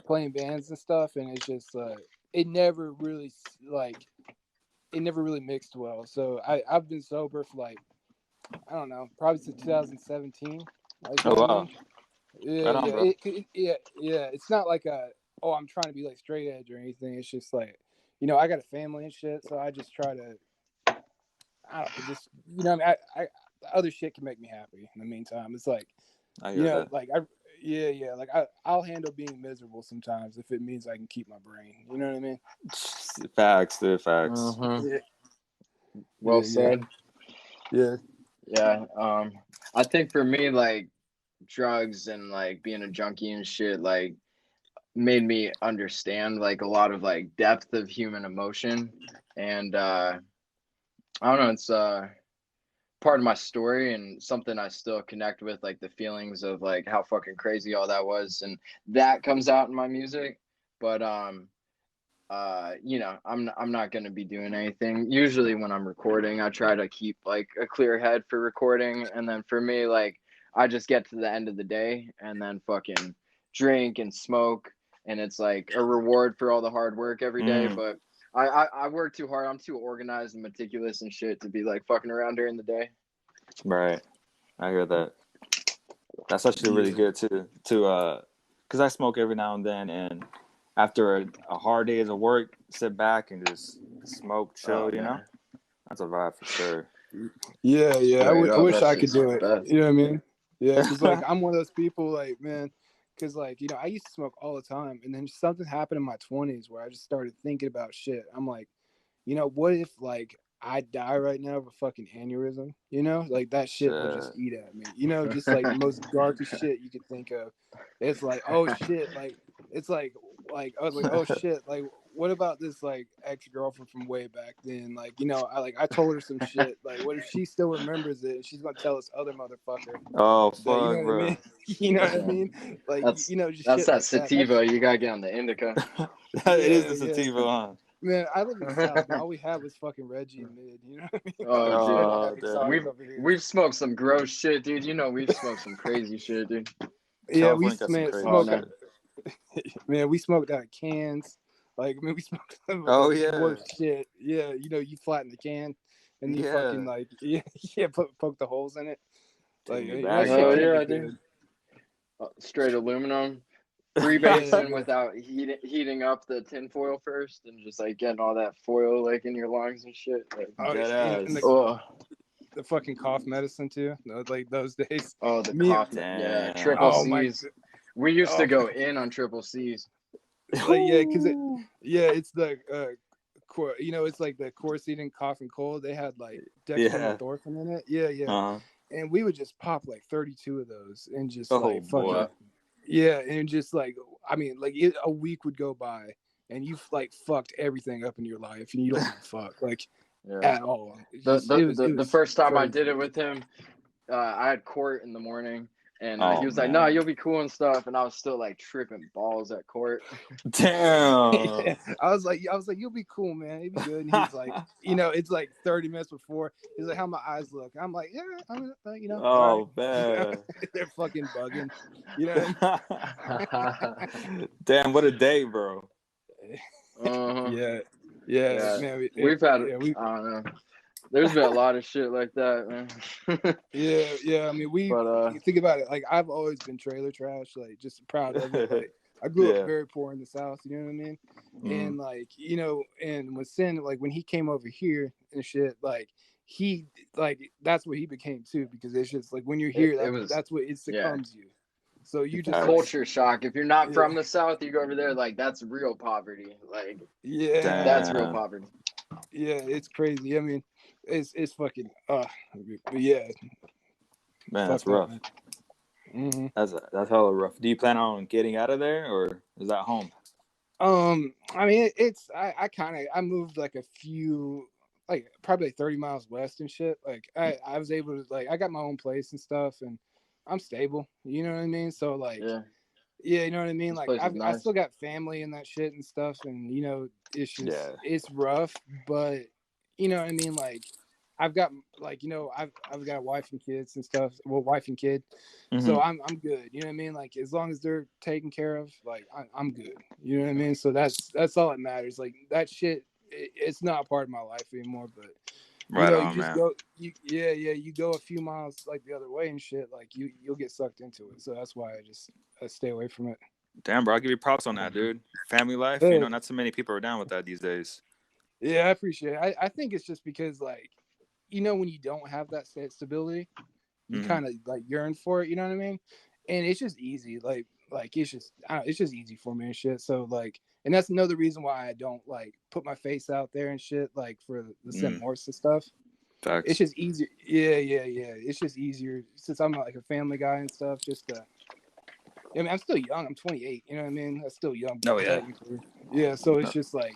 playing bands and stuff. And it's just it never really mixed well. So I've been sober for like, I don't know, probably since 2017. Like, oh wow. Yeah, yeah. It's not like I'm trying to be like straight edge or anything. It's just like, you know, I got a family and shit, so I just try to, I don't know, just, you know, I other shit can make me happy in the meantime. It's like, you know, that. Like like I'll handle being miserable sometimes if it means I can keep my brain. You know what I mean? Facts, dude. Facts. Yeah. Well said. Yeah. I think for me, like drugs and like being a junkie and shit, like made me understand like a lot of like depth of human emotion, and I don't know, it's part of my story and something I still connect with, like the feelings of like how fucking crazy all that was, and that comes out in my music. But you know, I'm not gonna be doing anything. Usually when I'm recording, I try to keep like a clear head for recording, and then for me, like I just get to the end of the day and then fucking drink and smoke, and it's like a reward for all the hard work every day. But I work too hard. I'm too organized and meticulous and shit to be like fucking around during the day. Right. I hear that. That's actually really good to because I smoke every now and then, and after a hard day of work, sit back and just smoke, chill, you know? That's a vibe for sure. Yeah. I wish I could do it. You know what I mean? Yeah, because like I'm one of those people, like, man, because like, you know, I used to smoke all the time, and then something happened in my 20s where I just started thinking about shit. I'm like, you know, what if like I die right now of a fucking aneurysm? You know, like that shit will just eat at me. You know, just like the most darkest shit you could think of. It's like, oh shit, like it's like I was like, oh shit, like what about this like ex-girlfriend from way back then? Like, you know, I told her some shit. Like, what if she still remembers it and she's gonna tell this other motherfucker? Oh fuck, that, you know what bro. I mean? You know what I mean? Like, you know, just that's shit that like sativa. that. You gotta get on the indica. It is the sativa, huh? Man, I live in the South, man. All we have was fucking Reggie and Mid. You know what I mean? Oh, We don't have dude. exotic over here. We've smoked some gross shit, dude. You know, we've smoked some crazy shit, dude. Yeah, we California got some smoked. crazy Man, we smoked out of cans. Like, man, we smoked Oh, like, yeah. worse shit. Yeah, you know, you flatten the can and you fucking like poke the holes in it. Like, Dude, that bag shit up. can't be good. Straight aluminum. Freebasing without heating up the tin foil first, and just like getting all that foil like in your lungs and shit. Like, and the fucking cough medicine too. Like those days. Oh, the cough. Yeah, triple C's. We used to go in on triple C's. Like, yeah, because it's the you know, it's like the quercetin cough and cold. They had like dextromethorphan in it. Yeah. And we would just pop like 32 of those and just like fucking. Yeah, and just like, I mean, like a week would go by and you've like fucked everything up in your life and you don't give a fuck like at all. The first time crazy. I did it with him, I had court in the morning and he was like, "No, you'll be cool and stuff," and I was still like tripping balls at court. Damn. I was like, "You'll be cool, man. It'll be good." And he's like, you know, it's like 30 minutes before. He's like, "How my eyes look?" I'm like, "Yeah, I'm, you know." Oh man, they're fucking bugging. You know what I mean? Damn, what a day, bro. Yeah, man. We've had. I don't know. There's been a lot of shit like that, man. yeah. I mean, you think about it. Like, I've always been trailer trash. Like, just proud of it. Like, I grew up very poor in the South. You know what I mean? And like, you know, and with Sin, like when he came over here and shit, like that's what he became too. Because it's just like when you're here, that's what it succumbs you. So you just culture shock. If you're not from the South, you go over there, like that's real poverty. Like that's real poverty. Yeah, it's crazy. I mean, it's fucking but yeah. Man, that's rough. Mm-hmm. That's hella rough. Do you plan on getting out of there or is that home? I mean, I moved like a few, like probably 30 miles west and shit. Like I was able to, like, I got my own place and stuff and I'm stable. You know what I mean? So like, yeah, you know what I mean? Like I still got family and that shit and stuff. And, you know, it's just, it's rough, but you know what I mean? Like I've got, like, you know, I've got a wife and kids and stuff. Well, wife and kid. Mm-hmm. So I'm good. You know what I mean? Like as long as they're taken care of, like I'm good. You know what I mean? So that's all that matters. Like that shit, it's not a part of my life anymore, but you know, you just go, you go a few miles like the other way and shit, like you'll get sucked into it. So that's why I stay away from it. Damn, bro, I'll give you props on that, dude. Family life, you know, not so many people are down with that these days. Yeah, I appreciate it. I think it's just because, like, you know, when you don't have that stability, you kind of like yearn for it. You know what I mean? And it's just easy. Like it's just easy for me and shit. So like, and that's another reason why I don't like put my face out there and shit, like for the Sin Morrison stuff. Facts. It's just easier. Yeah. It's just easier since I'm like a family guy and stuff. Just I mean, I'm still young. I'm 28. You know what I mean? I'm still young. Oh yeah. Yeah. So it's just like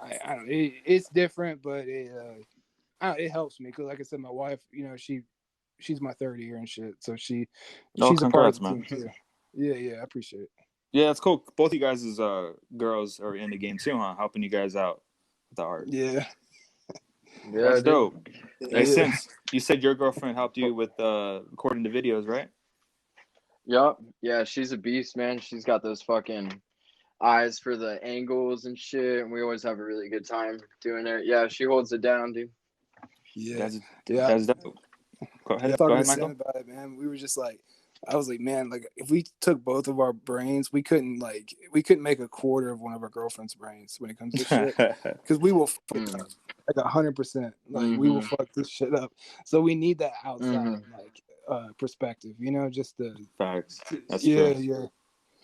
I don't know. It's different, but it helps me because, like I said, my wife, you know, she's my third year and shit. So she's a part of the team too. Yeah, I appreciate it. Yeah, it's cool. Both you guys' girls are in the game too, huh? Helping you guys out with the art. Yeah. That's dope. Hey, since you said your girlfriend helped you with recording the videos, right? Yup. Yeah, she's a beast, man. She's got those fucking eyes for the angles and shit, and we always have a really good time doing it. Yeah, she holds it down, dude. Yeah, that's dope. Go ahead, Michael. About it, man. We were just like, I was like, man, like if we took both of our brains, we couldn't make a quarter of one of our girlfriend's brains when it comes to shit, because we will fuck like 100%. Like we will fuck this shit up. So we need that outside, like perspective, you know, just the facts. That's true. Yeah.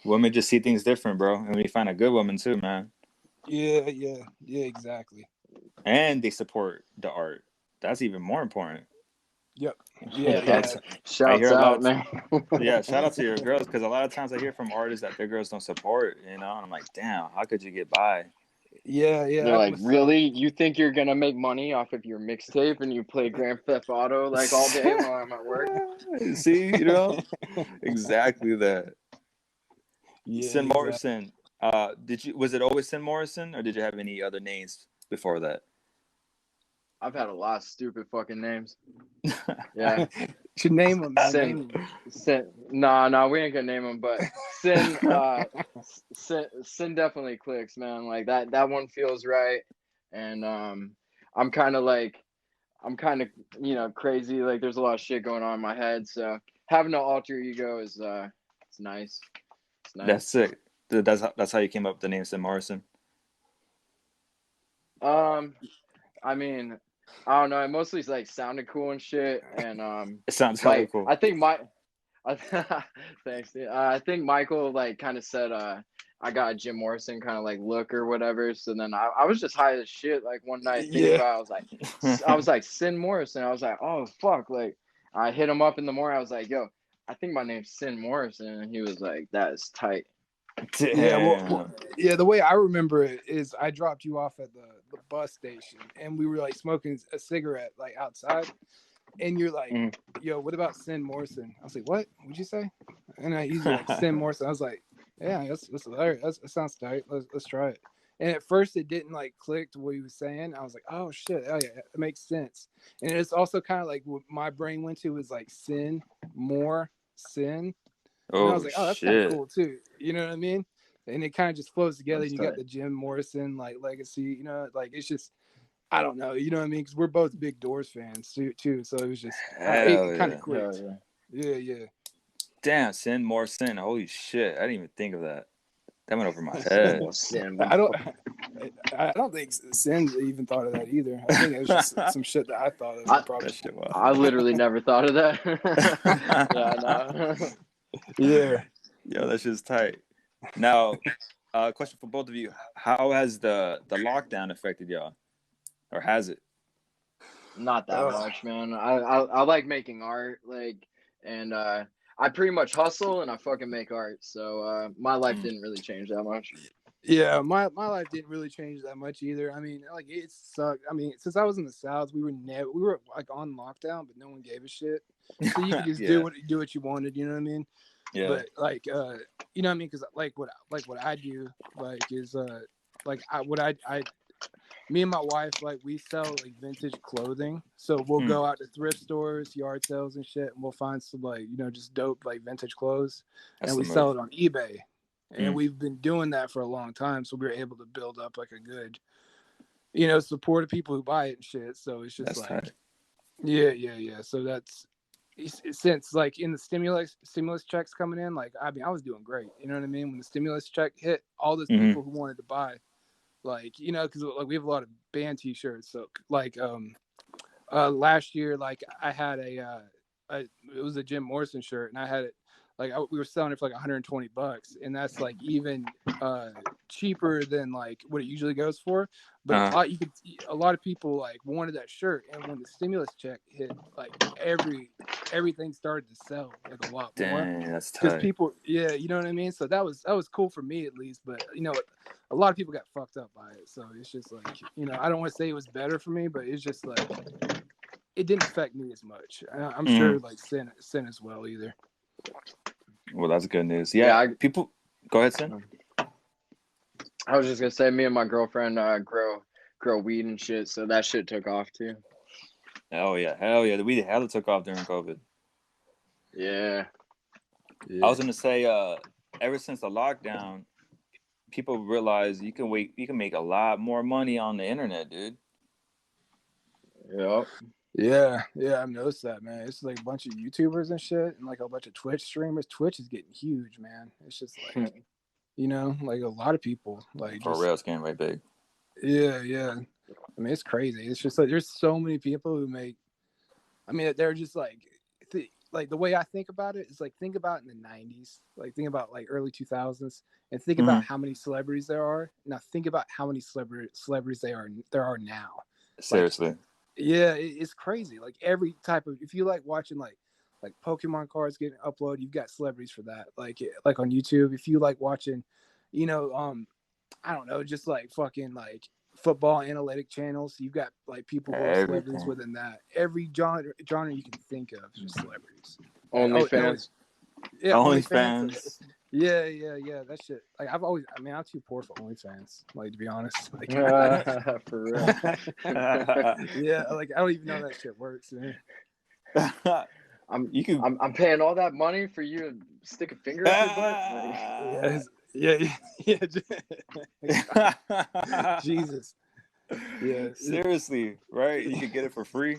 Women just see things different, bro, and we find a good woman too, man. Yeah, exactly. And they support the art. That's even more important. Yep. Yeah. Shouts out, man. Yeah, shout out to your girls, because a lot of times I hear from artists that their girls don't support, you know, and I'm like, damn, how could you get by? Yeah. They're like, really? You think you're gonna make money off of your mixtape and you play Grand Theft Auto like all day while I'm at work? See, you know, exactly that. Yeah, Sin Morrison. Was it always Sin Morrison, or did you have any other names before that? I've had a lot of stupid fucking names. Yeah. Should name them, man. Sin. No, we ain't gonna name them, but Sin. Sin definitely clicks, man. Like that one feels right, and I'm kind of you know, crazy. Like there's a lot of shit going on in my head, so having an alter ego is it's nice. It's nice. That's sick. That's how you came up with the name Sin Morrison. I mean, I don't know. It mostly like sounded cool and shit, and It sounds like cool. I think thanks. I think Micheal like kind of said I got a Jim Morrison kind of like look or whatever. So then I was just high as shit like one night thinking about it. I was like Sin Morrison. I was like, oh fuck, like I hit him up in the morning. I was like, yo, I think my name's Sin Morrison, and he was like, that is tight. Damn. Yeah, the way I remember it is I dropped you off at the bus station, and we were like smoking a cigarette like outside, and you're like, yo, what about Sin Morrison? I was like, what? What'd you say? And he's like, Sin Morrison. I was like, yeah, that's hilarious. That sounds tight. Let's try it. And at first it didn't like click to what he was saying. I was like, oh shit, oh yeah, it makes sense. And it's also kind of like what my brain went to was like sin, more, sin. And I was like, oh, that's kind of cool too. You know what I mean? And it kind of just flows together. And you got the Jim Morrison like legacy, you know, like it's just, I don't know, you know what I mean? Because we're both big Doors fans too. So it was just, it kind of clicked. Yeah. Damn, Sin Morrison. Holy shit. I didn't even think of that. That went over my head. I don't think Sin even thought of that either. I think it was just some shit that I thought of. I literally never thought of that. Yeah. Yo, that's just tight. Now, question for both of you: how has the lockdown affected y'all, or has it? Not that much, man. I like making art, like, and I pretty much hustle and I fucking make art. So my life didn't really change that much. Yeah, my life didn't really change that much either. I mean, like it sucked. I mean, since I was in the South, we were like on lockdown, but no one gave a shit. So you could just do what you wanted. You know what I mean? Yeah. But like, you know what I mean? Because like what I do like is me and my wife, like we sell like vintage clothing. So we'll go out to thrift stores, yard sales and shit, and we'll find some like, you know, just dope like vintage clothes. And we sell it on eBay. And we've been doing that for a long time. So we were able to build up like a good, you know, support of people who buy it and shit. So it's just tight. Yeah. So that's since like in the stimulus checks coming in, like I mean I was doing great. You know what I mean? When the stimulus check hit, all those people who wanted to buy, like, you know, because like we have a lot of band t-shirts. So like last year, like I had it was a Jim Morrison shirt, and I had it like we were selling it for like $120, and that's like even cheaper than like what it usually goes for. But a lot of people like wanted that shirt, and when the stimulus check hit, like everything started to sell like a lot more. Dang, that's tight. Because people, yeah, you know what I mean. So that was cool for me at least. But you know, a lot of people got fucked up by it. So it's just like, you know, I don't want to say it was better for me, but it's just like it didn't affect me as much. I'm sure like Sin as well either. Well, that's good news. Yeah, people. Go ahead, Sin. I was just gonna say, me and my girlfriend grow weed and shit, so that shit took off too. Hell yeah! The weed hella took off during COVID. Yeah. I was gonna say, ever since the lockdown, people realize you can make a lot more money on the internet, dude. Yep. Yeah, I've noticed that, man. It's like a bunch of YouTubers and shit, and like a bunch of Twitch streamers. Twitch is getting huge, man. It's just like, you know, like a lot of people, like for real, it's getting way big. Yeah. I mean, it's crazy. It's just like there's so many people who make. I mean, they're just like like the way I think about it is like think about in the 90s, like think about like early 2000s, and think Mm-hmm. about how many celebrities there are. Now think about how many celebrities there are now. Seriously. Like, yeah, it's crazy. Like every type of, if you like watching like Pokemon cards getting uploaded, you've got celebrities for that. Like on YouTube, if you like watching, you know, I don't know, just like fucking like football analytic channels, you've got like people who are celebrities within that. Every genre you can think of is just celebrities. OnlyFans. Yeah, OnlyFans. Yeah. That shit. Like I'm too poor for OnlyFans. Like to be honest. Like, for real. Yeah, like I don't even know that shit works, man. I'm paying all that money for you to stick a finger up your butt. Yeah. Jesus. Yeah. Seriously, right? You could get it for free.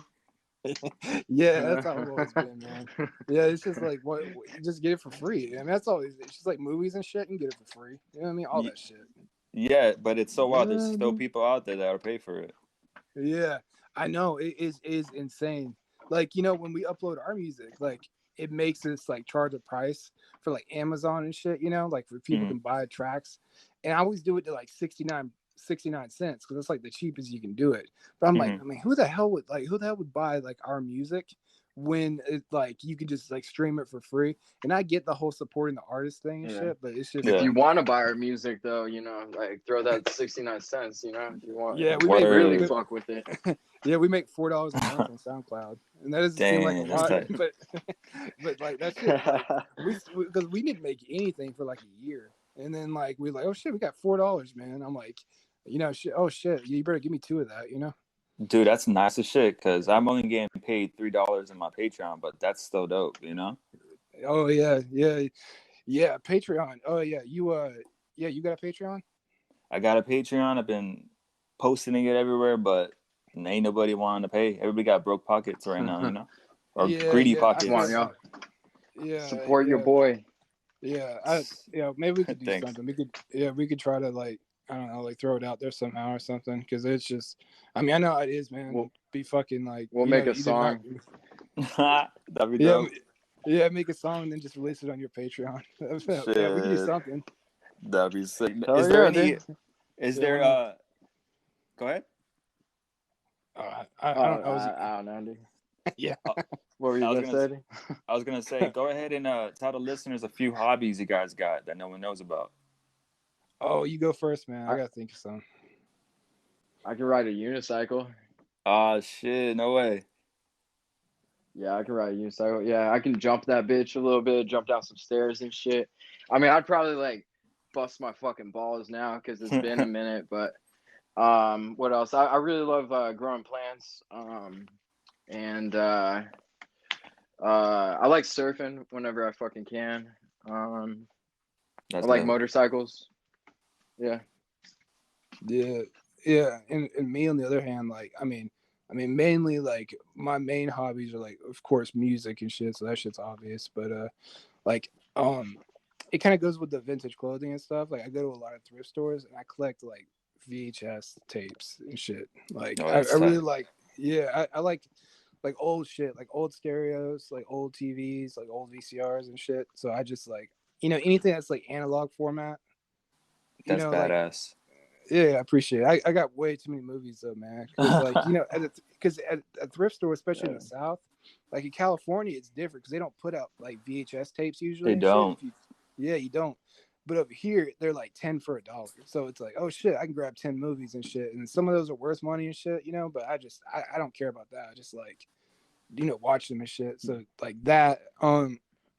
Yeah, that's how I've always been, man. Yeah, it's just like what you just get it for free. I mean, that's always it's just like movies and shit. You can get it for free. You know what I mean? All that shit. Yeah, but it's so wild. There's still people out there that'll pay for it. Yeah, I know it is insane. Like when we upload our music, like it makes us like charge a price for like Amazon and shit. Like for people can buy tracks, and I always do it to like 69 cents because it's like the cheapest you can do it. But I'm like, I mean, who the hell would buy like our music when it's like you could just like stream it for free? And I get the whole supporting the artist thing and shit, but it's just if you want to buy our music though, like throw that 69 cents, if you want. Yeah, we really fuck with it. Yeah, we make $4 a month on SoundCloud, and that doesn't seem like a lot, but like that shit, like, because we didn't make anything for like a year, and then like we're like, oh shit, we got $4, man. I'm like, shit, oh shit, you better give me 2 of that, Dude, that's nice as shit because I'm only getting paid $3 in my Patreon, but that's still dope, Oh yeah, Patreon. Oh yeah, you got a Patreon? I got a Patreon. I've been posting it everywhere, but ain't nobody wanting to pay. Everybody got broke pockets right now, or greedy pockets. Support your boy. Yeah, maybe we could do something. We could try to like, I don't know, like throw it out there somehow or something, because it's just, I mean, I know how it is, man. We'll be fucking like, we'll make a song. That'd be dope. Yeah, make a song and then just release it on your Patreon. Yeah, we can do something. That'd be sick. Is there any? Is there? Go ahead. I don't know, dude. Yeah. What were you gonna say? I was gonna say, go ahead and tell the listeners a few hobbies you guys got that no one knows about. Oh, you go first, man. I gotta think of some. I can ride a unicycle. Oh shit! No way. Yeah, I can ride a unicycle. Yeah, I can jump that bitch a little bit, jump down some stairs and shit. I mean, I'd probably like bust my fucking balls now because it's been a minute. But what else? I really love growing plants. And I like surfing whenever I fucking can. I like motorcycles. Yeah. And me on the other hand, like I mean mainly like my main hobbies are like, of course, music and shit, so that shit's obvious, but like it kind of goes with the vintage clothing and stuff. Like I go to a lot of thrift stores and I collect like VHS tapes and shit. Like I really like, I like old shit, like old stereos, like old TVs, like old VCRs and shit. So I just like, anything that's like analog format. That's badass. Like, yeah, I appreciate it. I got way too many movies though, man. Because like, at thrift store, especially in the South, like in California, it's different because they don't put out like VHS tapes usually. They don't. You don't. But over here, they're like 10 for $1. So it's like, oh shit, I can grab 10 movies and shit. And some of those are worth money and shit, but I don't care about that. I just like, watch them and shit. So like that, I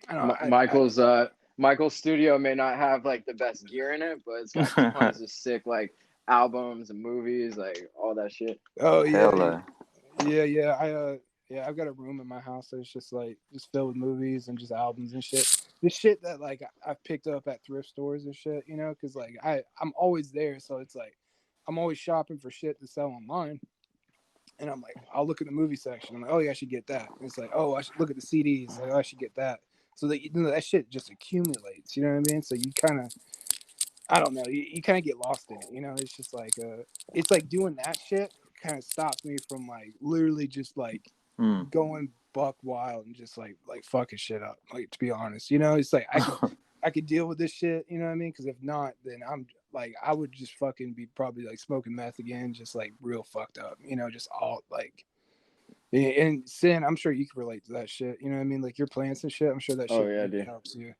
don't know. Michael's studio may not have like the best gear in it, but it's got tons of sick like albums and movies, like all that shit. Oh yeah. I've got a room in my house that's just filled with movies and just albums and shit. The shit that like I've picked up at thrift stores and shit, because like I'm always there, so it's like I'm always shopping for shit to sell online. And I'm like, I'll look at the movie section. I'm like, oh yeah, I should get that. And it's like, oh, I should look at the CDs. Like, oh, I should get that. So that that shit just accumulates. You know what I mean? So you kind of, I don't know, you kind of get lost in it. It's just like it's like doing that shit kind of stops me from like literally just like going buck wild and just like fucking shit up. Like, to be honest, you know, it's like I could deal with this shit. You know what I mean? Because if not, then I'm like, I would just fucking be probably like smoking meth again, just like real fucked up. You know, just all like. And Sin, I'm sure you can relate to that shit. You know what I mean? Like your plants and shit. I'm sure that shit really helps you.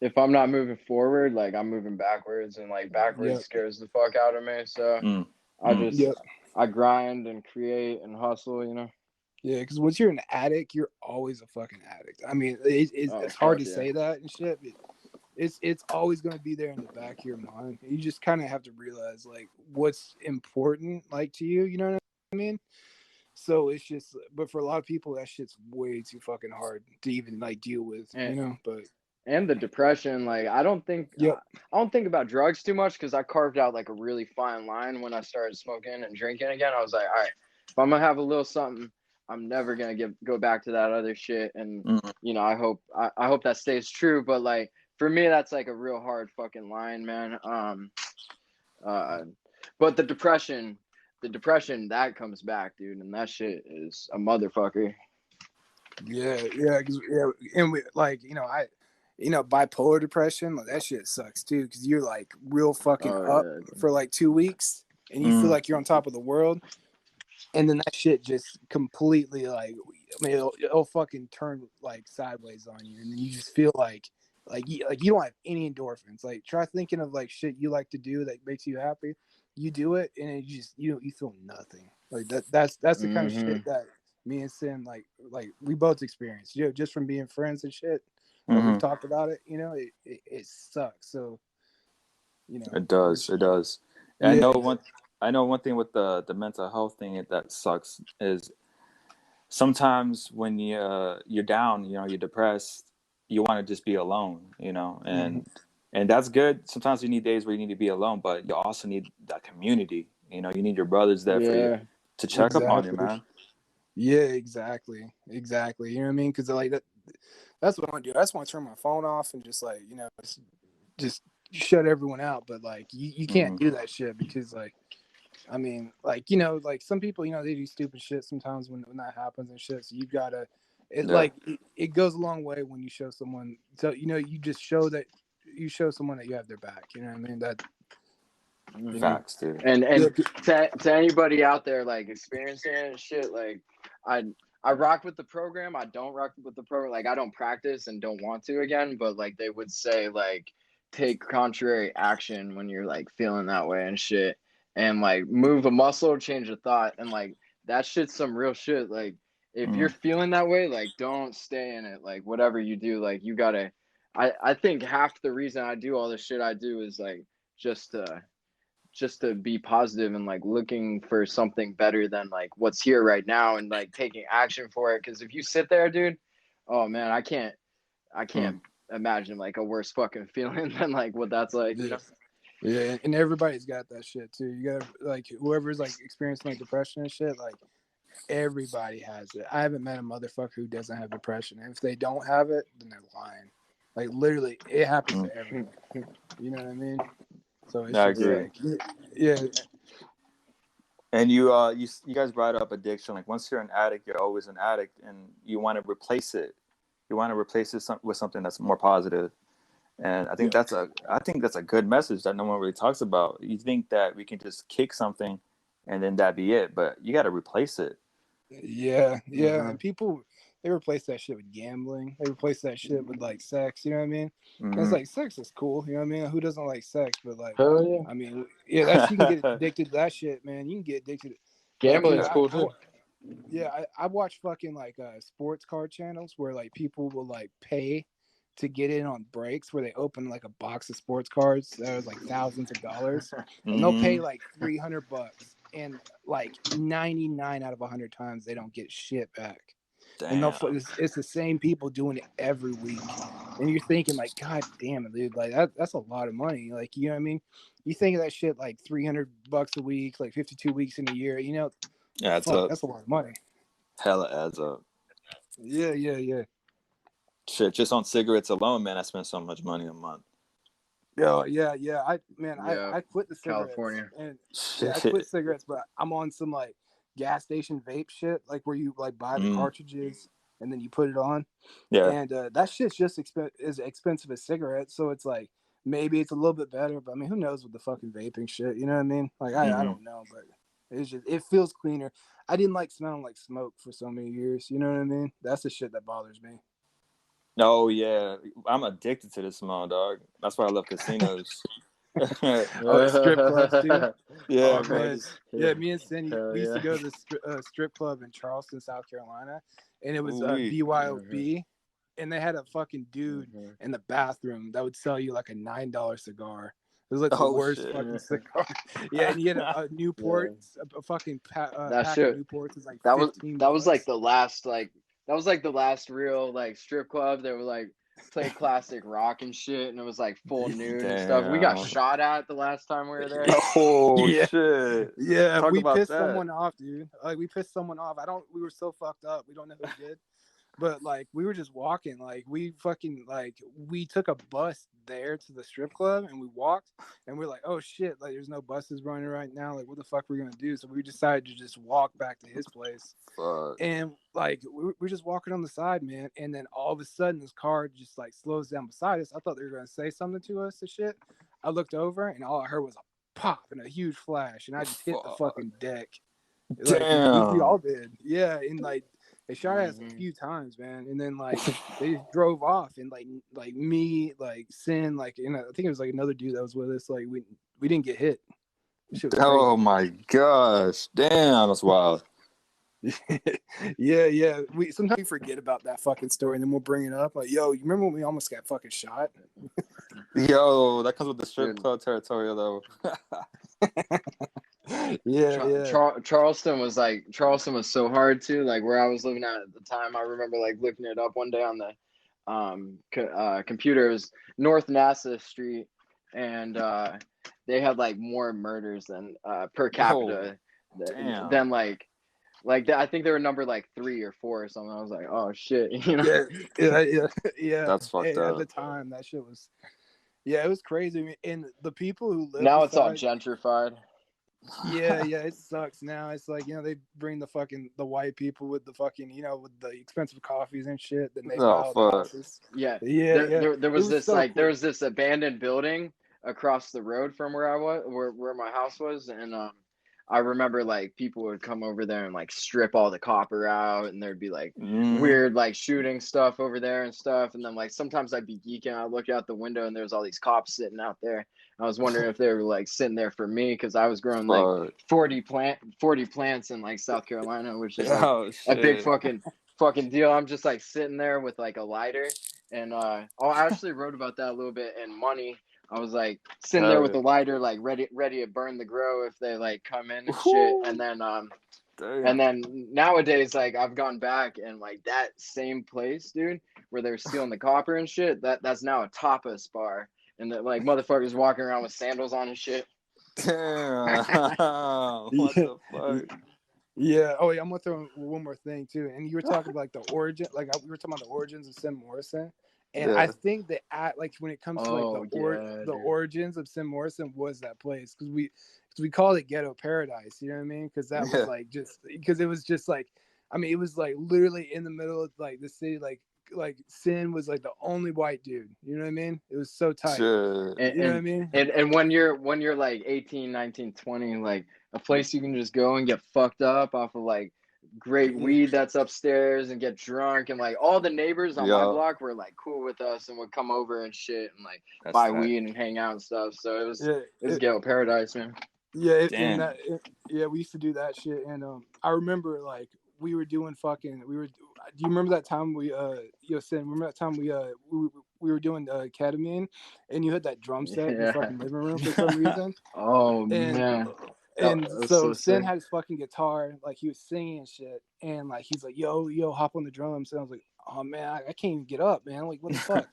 If I'm not moving forward, like I'm moving backwards, and like backwards scares the fuck out of me. So I grind and create and hustle, you know. Yeah, because once you're an addict, you're always a fucking addict. I mean, it's hard to say that and shit. But it's always going to be there in the back of your mind. You just kind of have to realize like what's important, like to you. You know what I mean? So it's just, but for a lot of people, that shit's way too fucking hard to even like deal with, you know. But and the depression, like I don't think about drugs too much because I carved out like a really fine line when I started smoking and drinking again. I was like, all right, if I'm gonna have a little something, I'm never gonna go back to that other shit. And you know, I hope that stays true. But like for me, that's like a real hard fucking line, man. But the depression that comes back, dude, and that shit is a motherfucker. Yeah, and we like, you know, bipolar depression, like, that shit sucks too, because you're like real fucking up for like 2 weeks, and you feel like you're on top of the world, and then that shit just completely like, I mean, it'll fucking turn like sideways on you, and then you just feel like you don't have any endorphins. Like, try thinking of like shit you like to do that makes you happy. You do it, and it just you feel nothing. Like that's the kind of shit that me and Sin like we both experienced. You know, just from being friends and shit. We've talked about it. You know, it sucks. So, you know, it does. Yeah, I know one thing with the mental health thing that sucks is sometimes when you're down, you know, you're depressed, you want to just be alone, you know, and that's good. Sometimes you need days where you need to be alone, but you also need that community. You know, you need your brothers there for you to check up on you, man. Yeah, exactly. You know what I mean? Because like that's what I want to do. I just want to turn my phone off and just like, you know, just shut everyone out. But like you can't do that shit because like, I mean, like, you know, like some people, you know, they do stupid shit sometimes when that happens and shit. So you gotta, like, it goes a long way when you show someone. So, you know, you just show someone that you have their back. You know what I mean? That facts, dude. And to anybody out there like experiencing shit, like I rock with the program. I don't rock with the program. Like I don't practice and don't want to again. But like they would say, like take contrary action when you're like feeling that way and shit. And like move a muscle, change a thought, and like that shit's some real shit. Like if you're feeling that way, like don't stay in it. Like whatever you do, like you gotta. I think half the reason I do all this shit I do is like just to be positive and like looking for something better than like what's here right now and like taking action for it. Because if you sit there, dude, oh man, I can't imagine like a worse fucking feeling than like what that's like. You know? Yeah, and everybody's got that shit too. You gotta like whoever's like experiencing like depression and shit, like everybody has it. I haven't met a motherfucker who doesn't have depression. And if they don't have it, then they're lying. Like literally, it happens to everyone. You know what I mean? So it's just like, yeah. And you guys brought up addiction. Like once you're an addict, you're always an addict, and you want to replace it. You want to replace it with something that's more positive. And I think that's a good message that no one really talks about. You think that we can just kick something and then that be it, but you got to replace it. Yeah. And people, they replace that shit with gambling. They replace that shit with like sex. You know what I mean? And it's like sex is cool. You know what I mean? Who doesn't like sex? But like, I mean, you can get addicted to that shit, man. You can get addicted. Gambling is cool too. I watch fucking like sports card channels where like people will like pay to get in on breaks where they open like a box of sports cards that was like thousands of dollars, and they'll pay like $300, and like 99 out of 100 times they don't get shit back. Damn. And it's the same people doing it every week, and you're thinking like, God damn it, dude, like that's a lot of money. Like, you know what I mean? You think of that shit like $300 a week, like 52 weeks in a year, you know? Yeah, that's a lot of money. Hella adds up. Yeah. Shit, just on cigarettes alone, man, I spend so much money a month. Oh yeah. I quit the cigarettes. California. And I quit cigarettes, but I'm on some like gas station vape shit, like where you like buy the cartridges and then you put it on. Yeah. And that shit's just as expensive as cigarettes. So it's like, maybe it's a little bit better, but I mean, who knows with the fucking vaping shit? You know what I mean? Like, I don't know, but it's just, it feels cleaner. I didn't like smelling like smoke for so many years. You know what I mean? That's the shit that bothers me. Oh yeah, I'm addicted to the smell, dog. That's why I love casinos. Strip clubs too. Yeah, Oh man, yeah. Me and Cindy, we used to go to the strip club in Charleston, South Carolina, and it was BYOB, and they had a fucking dude in the bathroom that would sell you like a $9 cigar. It was like the worst fucking cigar. Yeah, and he had a Newport, a fucking pack of Newports was like $15. That was like the last real like strip club. They were like play classic rock and shit, and it was like full nude and stuff. We got shot at the last time we were there. Oh shit! Yeah, we pissed someone off, dude. Like we pissed someone off. We were so fucked up. We don't know who did. But like we were just walking, like we took a bus there to the strip club and we walked and we're like, oh shit, like there's no buses running right now. Like what the fuck are we gonna do? So we decided to just walk back to his place. And like we're just walking on the side, man. And then all of a sudden this car just like slows down beside us. I thought they were gonna say something to us and shit. I looked over and all I heard was a pop and a huge flash, and I just hit the fucking deck. Like, Damn. we all did. Yeah, and like they shot at us a few times, man, and then like they just drove off, and like me, like Sin, like, and I think it was like another dude that was with us. Like we didn't get hit. Oh my gosh, damn, that's wild. Yeah. We sometimes forget about that fucking story, and then we'll bring it up. Like, yo, you remember when we almost got fucking shot? Yo, that comes with the strip club territory, though. Charleston was so hard too. Like where I was living at the time, I remember like looking it up one day on the computer. It was North NASA Street, and they had like more murders than per capita than like I think they were number like 3 or 4 or something. I was like, oh shit, you know? Yeah. That's fucked up. At the time, that shit was, it was crazy. And the people who live now it's all gentrified. Yeah, it sucks now. It's like, they bring the white people with the fucking, with the expensive coffees and shit. Then they buy the houses. There was this there was this abandoned building across the road from where I was, where my house was, and I remember like people would come over there and like strip all the copper out, and there'd be like weird like shooting stuff over there and stuff. And then like sometimes I'd be geeking, I'd look out the window and there's all these cops sitting out there. I was wondering if they were like sitting there for me, because I was growing like 40 plants in like South Carolina, which is like a big fucking deal. I'm just like sitting there with like a lighter, and I actually wrote about that a little bit in Money. I was like sitting there with the lighter, like ready to burn the grow if they like come in and shit. And then nowadays, like I've gone back and like that same place, dude, where they're stealing the copper and shit, that's now a tapas bar, and that like motherfuckers walking around with sandals on and shit. Damn. What the fuck? Yeah. Oh yeah, I'm gonna throw one more thing too. And you were talking about like the origin, like we were talking about the origins of Sin Morrison. And I think that like when it comes to like the origins of Sin Morrison was that place, because we called it Ghetto Paradise. You know what I mean? Because that was like because it was just like, I mean, it was like literally in the middle of like the city. Like Sin was like the only white dude. You know what I mean? It was so tight. Sure. You know what I mean? And when you're like 18, 19, 20, like a place you can just go and get fucked up off of like great weed that's upstairs and get drunk, and like all the neighbors on my block were like cool with us and would come over and shit and like buy weed and hang out and stuff. So it was Ghetto Paradise, man. Yeah, we used to do that shit. And I remember like we were doing do you remember that time Sin, remember that time we were doing ketamine, and you had that drum set in the fucking living room for some reason? Man. And so Sin had his fucking guitar, like he was singing and shit, and like he's like, yo, hop on the drums. And I was like, oh man, I can't even get up, man. Like, what the fuck?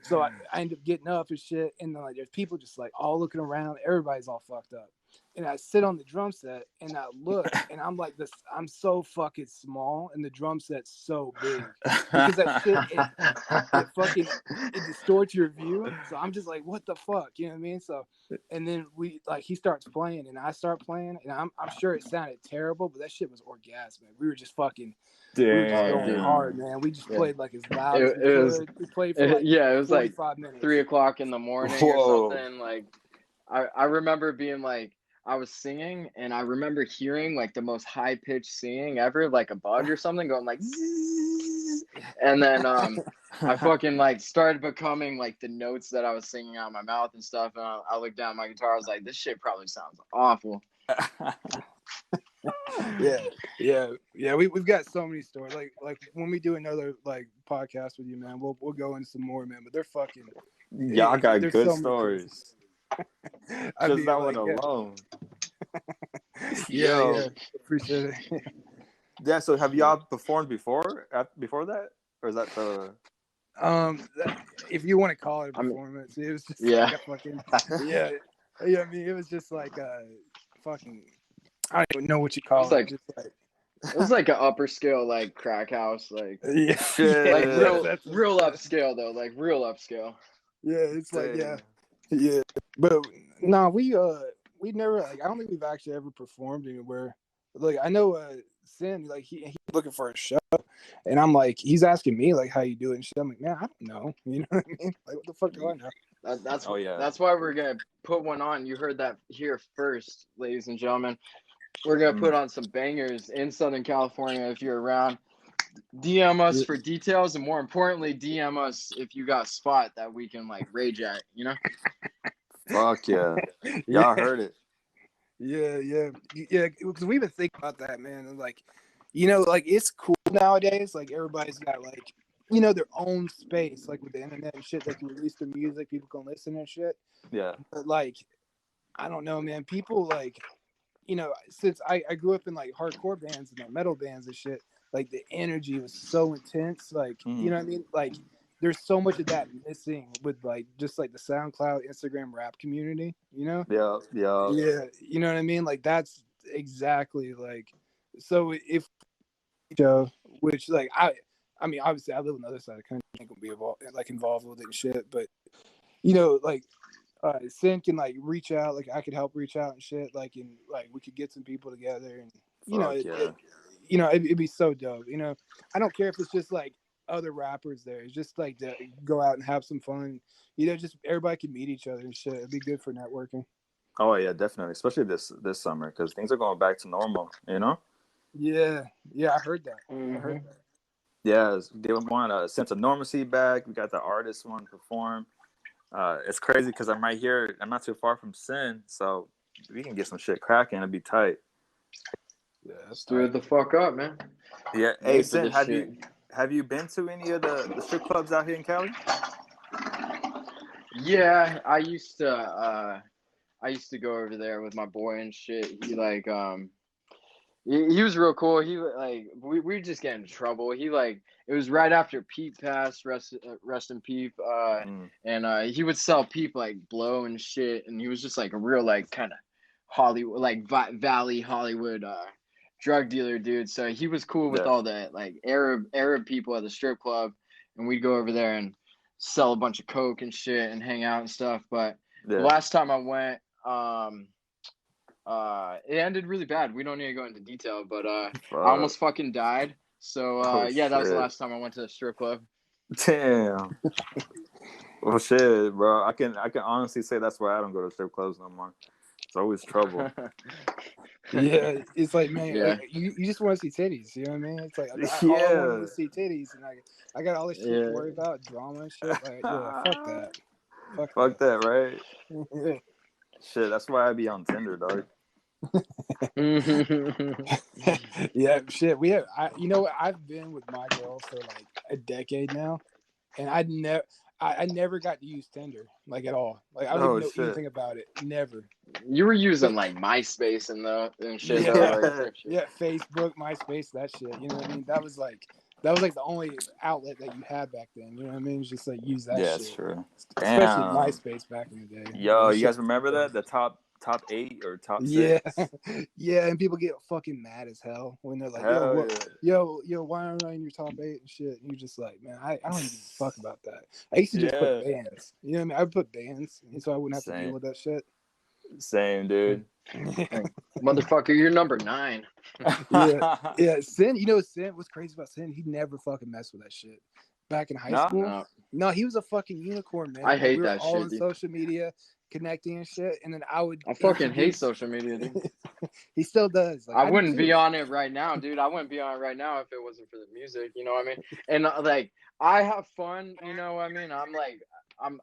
So I ended up getting up and shit, and then like there's people just like all looking around, everybody's all fucked up. And I sit on the drum set and I look and I'm like this. I'm so fucking small and the drum set's so big because that shit it distorts your view. So I'm just like, what the fuck, you know what I mean? So, and then he starts playing and I start playing and I'm sure it sounded terrible, but that shit was orgasmic. We were just fucking. Damn. We were just going hard, man. We just played like as loud as we could. We played for like it was 45 like minutes. 3 o'clock in the morning or something. Like I remember being like, I was singing and I remember hearing like the most high pitched singing ever, like a bug or something going like zzz. And then I fucking like started becoming like the notes that I was singing out of my mouth and stuff. And I looked down at my guitar. I was like, this shit probably sounds awful. Yeah. We've got so many stories. Like when we do another like podcast with you, man, we'll go into some more, man. But they're fucking. Y'all got good so stories. Just that one alone. Yeah. Appreciate it. Yeah. So have y'all performed before that, or is that the? If you want to call it a performance, it was just like a fucking yeah. I mean, it was just like a fucking. I don't even know what you call it. It was like an upper scale, like crack house, like like real upscale though, like real upscale. Yeah, it's like yeah. But no, we never like. I don't think we've actually ever performed anywhere. Like I know Sin, like he's looking for a show, and I'm like, he's asking me like how you do it and shit. I'm like, man, I don't know. You know what I mean? Like, what the fuck do I know? That's why we're gonna put one on. You heard that here first, ladies and gentlemen. We're gonna put on some bangers in Southern California if you're around. DM us for details, and more importantly, DM us if you got a spot that we can like rage at. You know? Fuck yeah, y'all heard it. Yeah. Because we've been thinking about that, man. And like, like it's cool nowadays. Like everybody's got like, their own space, like with the internet and shit. They can release their music, people can listen and shit. Yeah. But like, I don't know, man. People like, since I grew up in like hardcore bands and like metal bands and shit, like the energy was so intense. Like, you know what I mean? Like, there's so much of that missing with like just like the SoundCloud, Instagram rap community, Yeah. You know what I mean? Like that's exactly like, so if which like I mean obviously I live on the other side of the country, I ain't gonna be involved with it and shit, but like Sin can like reach out, like I could help reach out and shit, like and like we could get some people together and it'd be so dope. I don't care if it's just like other rappers there. It's just like to go out and have some fun. Just everybody can meet each other and shit. It'd be good for networking. Oh yeah, definitely, especially this summer because things are going back to normal. Yeah, I heard that. I heard that. Yeah, they want a sense of normalcy back. We got the artists want to perform. It's crazy because I'm right here. I'm not too far from Sin, so we can get some shit cracking. It'd be tight. Yeah, let's do it the fuck up, man. Yeah. Hey, Sin, have you been to any of the strip clubs out here in Cali? Yeah, I used to go over there with my boy and shit. He like he was real cool. He like we were just getting in trouble. He like it was right after Peep passed, rest in Peep. And he would sell Peep like blow and shit, and he was just like a real like kind of Hollywood, like Valley Hollywood drug dealer dude. So he was cool with all the like Arab people at the strip club, and we'd go over there and sell a bunch of coke and shit and hang out and stuff. But the last time I went, it ended really bad. We don't need to go into detail, but I almost fucking died. So that was the last time I went to the strip club. Damn. Well, shit, bro. I can honestly say that's why I don't go to strip clubs no more. It's always trouble. Yeah, it's like, man, like, you just want to see titties. You know what I mean? It's like all I want to see titties, and I got all this shit to worry about, drama and shit. Like, fuck that. Fuck that, right? Shit, that's why I be on Tinder, dog. Yeah, shit. I've been with my girl for like a decade now, and I never got to use Tinder like at all. Like I don't even know anything about it. Never. You were using like MySpace and shit. Yeah, Facebook, MySpace, that shit. You know what I mean? That was like the only outlet that you had back then. You know what I mean? It's just like use that shit. Yeah, that's true. Especially MySpace back in the day. Yo, you guys remember that? The top top 8 or top 6. Yeah, yeah, and people get fucking mad as hell when they're like, yo, why aren't I in your top 8 and shit? And you're just like, man, I don't even fuck about that. I used to just put bands. You know what I mean? I would put bands, and so I wouldn't have to deal with that shit. Same, dude. Motherfucker, you're number 9. Yeah. Sin, Sin, what's crazy about Sin? He never fucking messed with that shit. Back in high school, no, he was a fucking unicorn, man. I hate we were that all shit, on dude. social media, connecting and shit, and then I fucking hate social media, dude. He still does. Like, I wouldn't be on it right now, dude. I wouldn't be on it right now if it wasn't for the music. You know what I mean? And like, I have fun. You know what I mean? I'm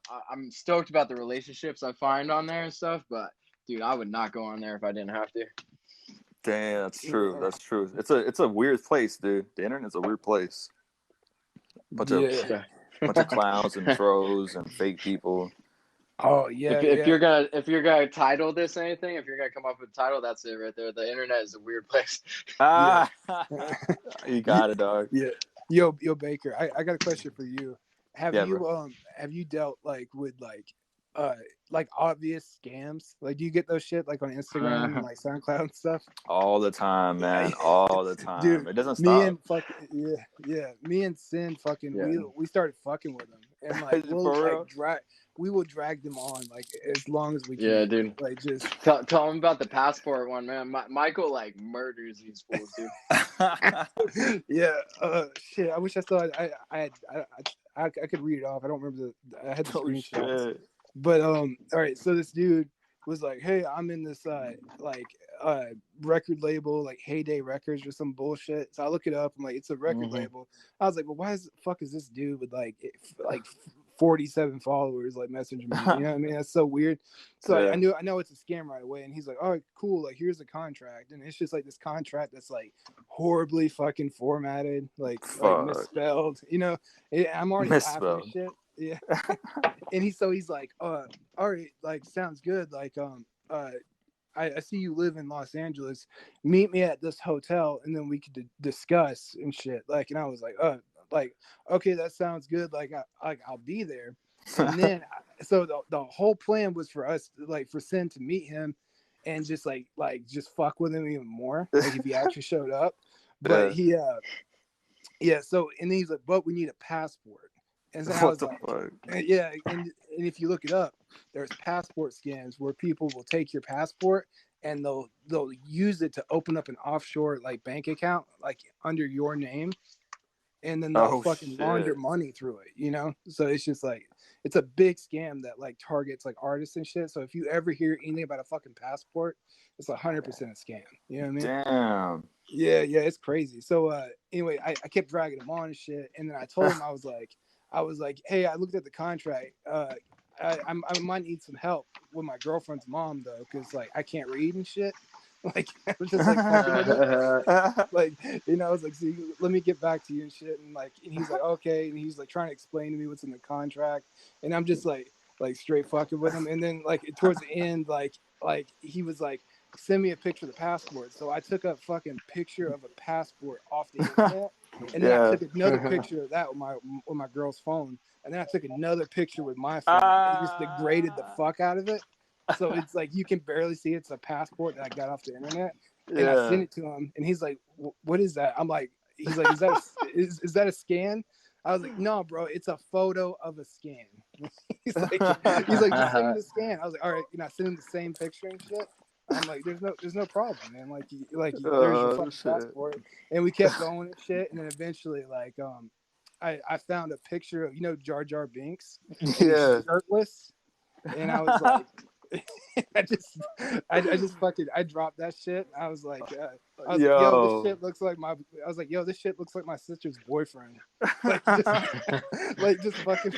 stoked about the relationships I find on there and stuff. But dude, I would not go on there if I didn't have to. Damn, that's true. That's true. It's a weird place, dude. The internet's a weird place. Bunch of clowns and trolls and fake people. Oh yeah. If you're gonna title this anything, if you're gonna come up with a title, that's it right there. The internet is a weird place. You got it, dog. Yeah. Yo, Baker, I got a question for you. Have you dealt like with like obvious scams? Like, do you get those shit like on Instagram and like SoundCloud and stuff? All the time, man. All the time. Dude, it doesn't stop. Me and Sin we started fucking with them, and like we will drag them on like as long as we can. Yeah, dude. Like, just tell them about the passport one, man. Michael like murders these fools, dude. Yeah. Shit. I wish I still I could read it off. I don't remember I had the screenshots. Shit. But all right. So this dude was like, "Hey, I'm in this record label, like Heyday Records or some bullshit." So I look it up. I'm like, "It's a record label." I was like, "Well, why the fuck is this dude with like 47 followers like messaging me?" You know what I mean? That's so weird. So I know it's a scam right away. And he's like, "All right, cool. Like, here's a contract." And it's just like this contract that's like horribly fucking formatted, like misspelled. You know, I'm already laughing and shit. Yeah. And he's like, all right, like, sounds good. Like, I see you live in Los Angeles. Meet me at this hotel, and then we could discuss and shit. Like, and I was like, okay, that sounds good. Like, I'll be there. And then, so the whole plan was for us, like, for Sin to meet him, and just just fuck with him even more, like if he actually showed up. But so, and then he's like, but we need a passport. And so I was like, yeah, and if you look it up, there's passport scams where people will take your passport and they'll use it to open up an offshore like bank account like under your name, and then they'll fucking launder money through it, you know? So it's just like, it's a big scam that like targets like artists and shit. So if you ever hear anything about a fucking passport, it's 100% a scam. You know what I mean? Damn. Yeah, it's crazy. So anyway, I kept dragging him on and shit, and then I told him I was like, hey, I looked at the contract. I might need some help with my girlfriend's mom though, because like I can't read and shit. Like, I was just like fucking with it. Like, you know, I was like, see, let me get back to you and shit. And like, and he's like, okay, and he's like trying to explain to me what's in the contract, and I'm just like straight fucking with him. And then like towards the end, like he was like, send me a picture of the passport. So I took a fucking picture of a passport off the internet. And then I took another picture of that with my girl's phone, and then I took another picture with my phone. And just degraded the fuck out of it, so it's like you can barely see it's a passport that I got off the internet. And I sent it to him, and he's like, "What is that?" I'm like, "He's like, is that a scan?" I was like, "No, bro, it's a photo of a scan." he's like, just send me the scan. I was like, "All right," I sent him the same picture and shit. I'm like, there's no problem, man. Like there's your fucking passport. And we kept going and shit. And then eventually, like, I found a picture of, Jar Jar Binks, shirtless. And I was like, I dropped that shit. I was like, yo, this shit looks like my sister's boyfriend. Like, just fucking.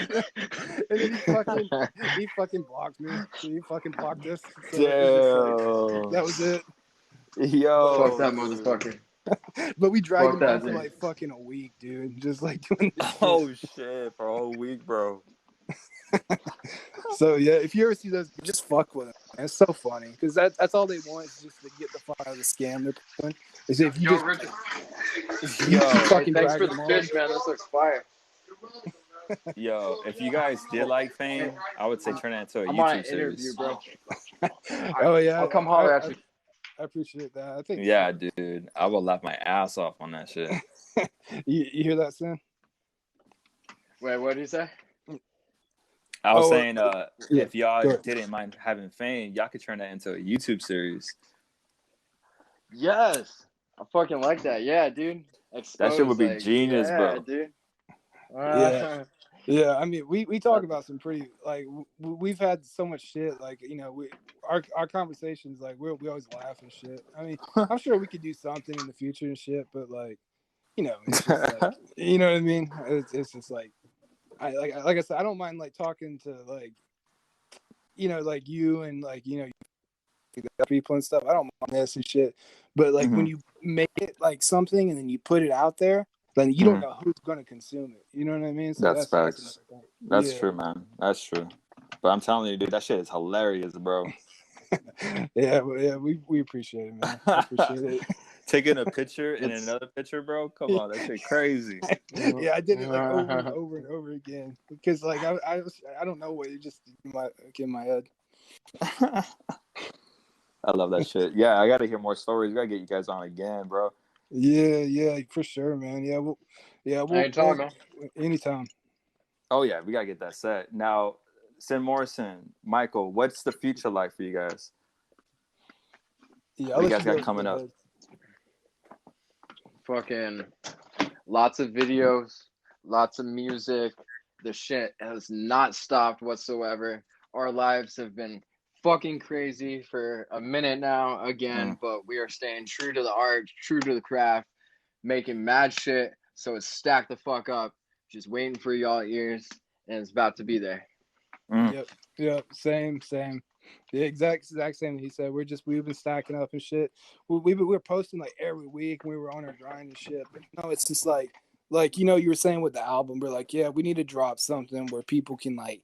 And then he fucking blocked me. He fucking blocked us. So that was it. Yo, fuck that motherfucker. But we dragged him out for like fucking a week, dude. Just like doing this shit for a whole week, bro. So yeah, if you ever see those, just fuck with them. It's so funny because that's all they want is just to get the fuck out of the scam they're doing. Is if you fucking thanks for the fish, man. This looks fire. Yo, if you guys did like Fame, I would say turn it into a I'm on an YouTube interview, series. bro. Oh yeah, I'll come holler at you. I appreciate that. I think. Yeah, dude, I will laugh my ass off on that shit. you hear that, Sin? Wait, what did you say? I was saying, if y'all Good. didn't mind having Fame, y'all could turn that into a YouTube series. Yes, I fucking like that. Yeah, dude. Exposed, that shit would be like, genius, bro. Dude. Yeah. I mean, we talk about some pretty like we've had so much shit. Like, you know, our conversations, like we always laugh and shit. I mean, I'm sure we could do something in the future and shit, but like, you know, it's just like, you know what I mean? It's just like, like I said, I don't mind like talking to like, you know, like you and like, you know, people and stuff. I don't mind this and shit, but like when you make it like something and then you put it out there, then you don't know who's going to consume it. You know what I mean? So that's facts. That's yeah. true, man. That's true. But I'm telling you, dude, that shit is hilarious, bro. Yeah, we appreciate it, man. I appreciate it. Taking a picture and another picture, bro. Come on, that shit crazy. Yeah, I did it like over and over and over again because like I don't know what it just in my head. I love that shit. Yeah, I gotta hear more stories. We gotta get you guys on again, bro. Yeah, for sure, man. We'll anytime, man. Anytime. Oh yeah, we gotta get that set. Now, Sin Morrison, Micheal, what's the future like for you guys? Yeah, what you guys got coming up? Fucking lots of videos, lots of music. The shit has not stopped whatsoever. Our lives have been fucking crazy for a minute now again, but we are staying true to the art, true to the craft, making mad shit. So it's stacked the fuck up, just waiting for y'all ears, and it's about to be there. Yep, same. The exact same that he said. We've been stacking up and shit. We're posting like every week, and we were on our grind and shit. But no, it's just like you know, you were saying with the album, we're like, yeah, we need to drop something where people can like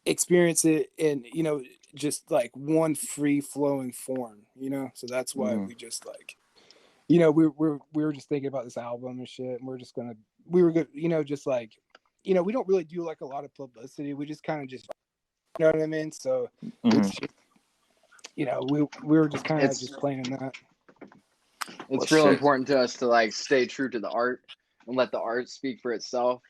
experience it in, you know, just like one free flowing form, you know. So that's why we just like, you know, we were just thinking about this album and shit, and we were good, you know, just like, you know, we don't really do like a lot of publicity. We just kind of just, you know what I mean? So it's just, you know, we were just kind of just playing in that. It's real important to us to like stay true to the art and let the art speak for itself.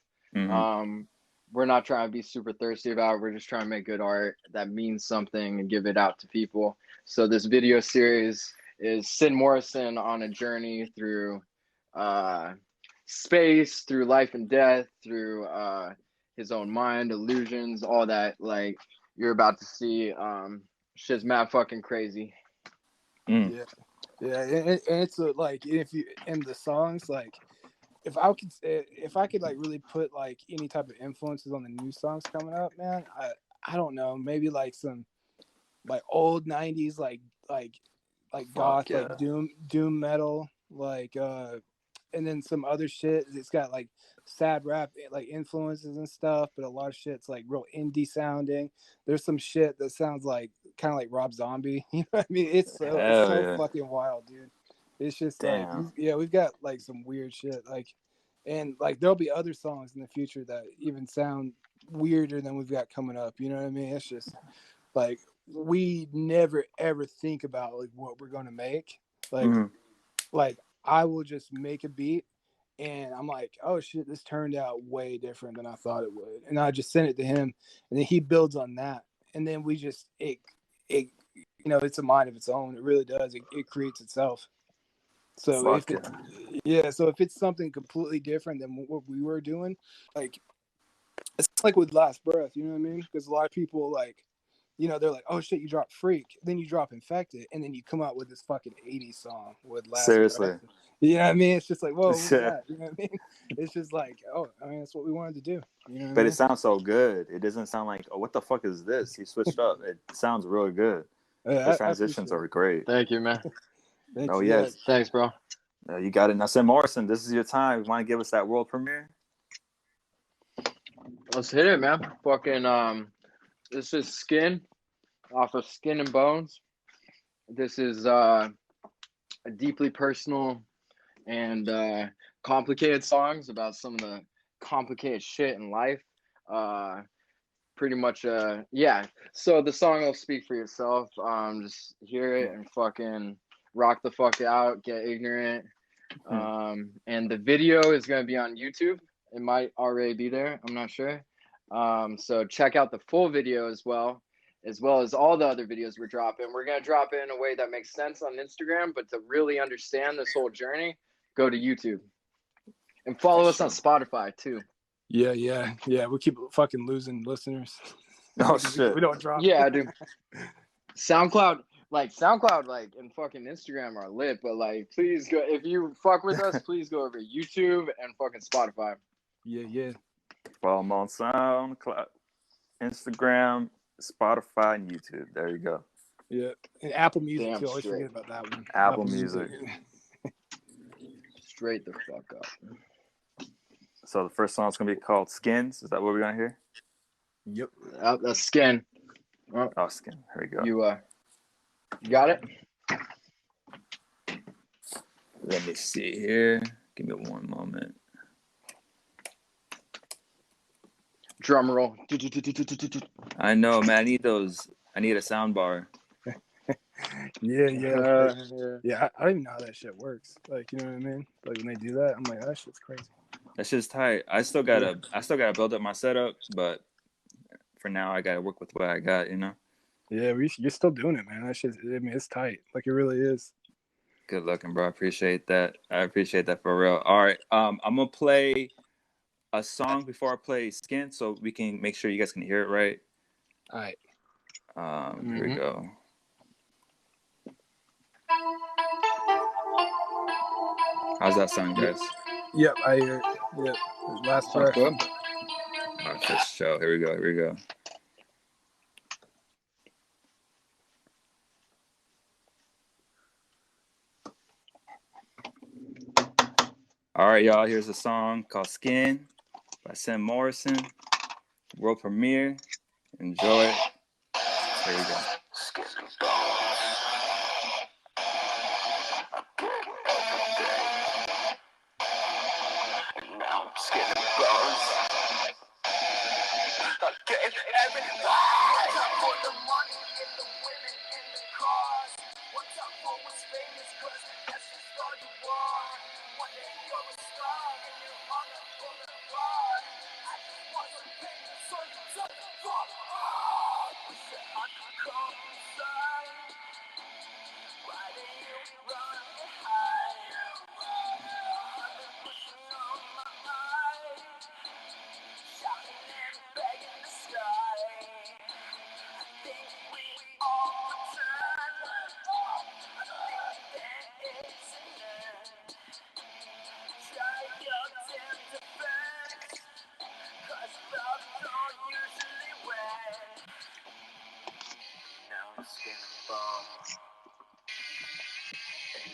We're not trying to be super thirsty about it. We're just trying to make good art that means something and give it out to people. So this video series is Sin Morrison on a journey through space, through life and death, through his own mind, illusions, all that. Like you're about to see, shit's mad fucking crazy. Yeah, and it's like if you in the songs, like if I could like really put like any type of influences on the new songs coming up, man, I don't know, maybe like some like old 90s like goth, like doom metal, like and then some other shit. It's got like sad rap like influences and stuff, but a lot of shit's like real indie sounding. There's some shit that sounds like kind of like Rob Zombie. You know what I mean? It's so fucking wild, dude. It's just like we've got like some weird shit, like, and like there'll be other songs in the future that even sound weirder than we've got coming up. You know what I mean? It's just like we never ever think about like what we're gonna make. Like I will just make a beat and I'm like, oh shit, this turned out way different than I thought it would, and I just send it to him, and then he builds on that, and then we just it you know, it's a mind of its own. It really does. It creates itself. So if it's something completely different than what we were doing, like it's like with Last Breath, you know what I mean? Because a lot of people like, you know, they're like, oh shit, you drop Freak, then you drop Infected, and then you come out with this fucking 80s song with Last Breath. You know what I mean? It's just like, whoa, what's that? You know what I mean? It's just like, oh, I mean, that's what we wanted to do. You know what I mean? It sounds so good. It doesn't sound like, oh, what the fuck is this? He switched up. It sounds really good. The transitions are great. Thank you, man. Yes. Thanks, bro. You got it. Now, Sin Morrison, this is your time. You want to give us that world premiere? Let's hit it, man. Fucking, this is Skin, off of Skin and Bones. This is a deeply personal and complicated songs about some of the complicated shit in life. Pretty much, yeah. So the song will speak for yourself. Just hear it and fucking rock the fuck out, get ignorant. And the video is going to be on YouTube. It might already be there. I'm not sure. So check out the full video as well as all the other videos we're dropping. We're going to drop it in a way that makes sense on Instagram, but to really understand this whole journey, go to YouTube. And follow us on Spotify too. Yeah. We keep fucking losing listeners. Oh shit. We don't drop. Yeah, dude. SoundCloud, and fucking Instagram are lit, but like, please go, if you fuck with us, please go over YouTube and fucking Spotify. Yeah. Follow them on SoundCloud, Instagram, Spotify, and YouTube. There you go. Yeah, and Apple Music. Damn You always straight. forget about that one. Apple Music. Straight the fuck up. So the first song's gonna be called "Skins." Is that what we're gonna hear? Yep. That's Skin. Oh, Skin. Here we go. You got it? Let me see here. Give me one moment. Drum roll. I know, man. I need those. I need a sound bar. Yeah. I don't even know how that shit works. Like, you know what I mean? Like when they do that, I'm like, that shit's crazy. That's just tight. I still gotta build up my setup, but for now, I gotta work with what I got. You know. Yeah, you're still doing it, man. That shit. I mean, it's tight. Like it really is. Good looking, bro. I appreciate that. I appreciate that for real. All right. I'm gonna play a song before I play Skin, so we can make sure you guys can hear it right. All right. Here we go. How's that sound, guys? Yep, I hear it. Yep. Last part. Good. All right, first show. Here we go. All right, y'all. Here's a song called "Skin" by Sin Morrison. World premiere. Enjoy it. Here we go.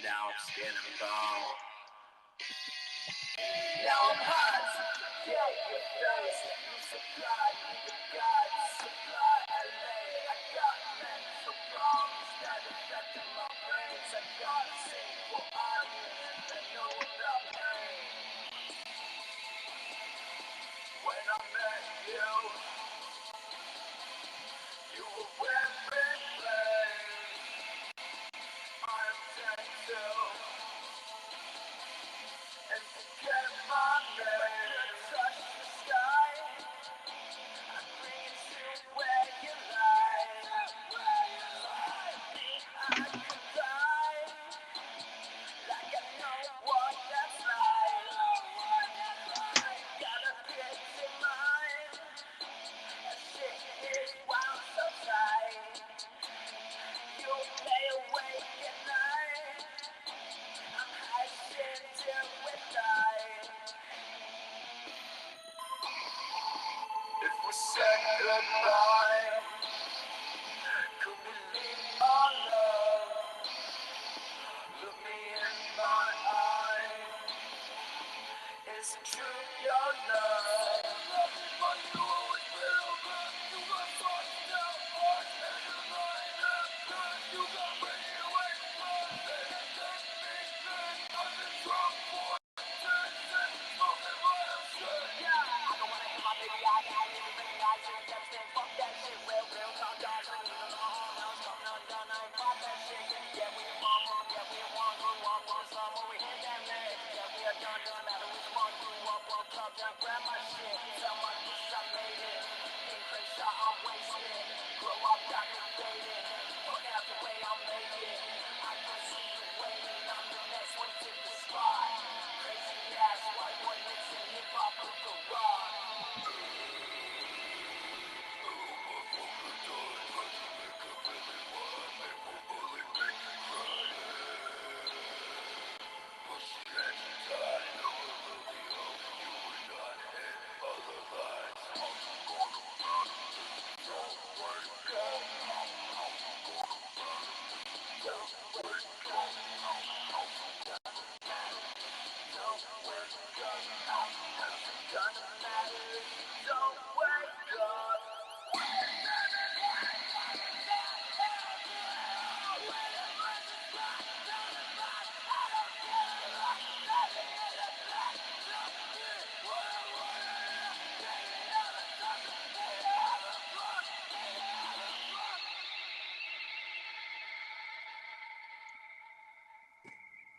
Now I'm skin and bone. Now I'm hot. Yeah, you thirst. You supply. You got supply. LA. I got mental problems that affect my brains. I got a single audience that know about pain. When I met you, you were wearing blades. I'm 10-2. And forget my name. Touch the sky. I bring it to where you lie. I could die. Like I know what that's like. Gotta get to mine. That shit is wound so tight. You lay awake at night. I'm high shit till we die. If we said goodbye, could we leave our love? Look me in my eye. Is it true your love? But you always feel good. You got fucked up heart and a line up good. You got ready to wait for it. And take me in. I've been drunk for 10 cents. Smoking what I'm good. Yeah,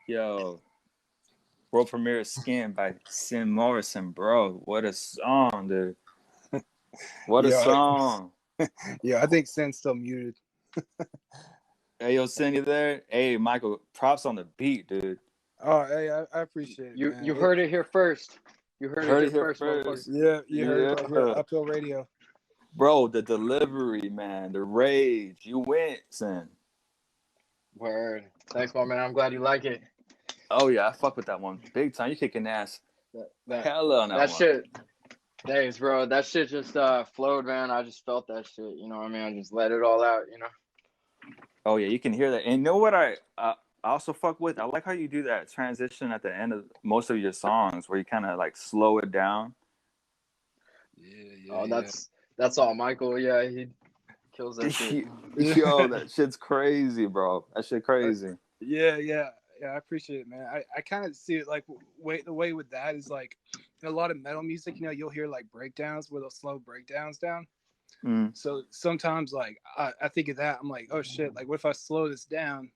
Yo, world premiere of Skin by Sin Morrison, bro. What a song, dude. What a song. Yeah, I think Sin's still muted. Hey, yo, Sin, you there? Hey, Michael, props on the beat, dude. Oh, hey, I appreciate it, man. You heard it here first. You heard it here first. Yeah, you heard it right here. Uphill Radio. Bro, the delivery, man, the rage. You went, Sin. Word. Thanks, my man. I'm glad you like it. Oh, yeah, I fuck with that one. Big time. You kicking ass. Hella on that one. Shit. Thanks, bro. That shit just flowed, man. I just felt that shit. You know what I mean? I just let it all out, you know? Oh, yeah, you can hear that. And you know what I also fuck with? I like how you do that transition at the end of most of your songs where you kind of like slow it down. Yeah. That's all Micheal. Yeah, he kills that shit. Yo, that shit's crazy, bro. That shit crazy. Yeah, I appreciate it, man. I kind of see it like the way with that is like in a lot of metal music, you know, you'll hear like breakdowns where they'll slow breakdowns down. So sometimes like I think of that, I'm like, oh shit, like what if I slow this down?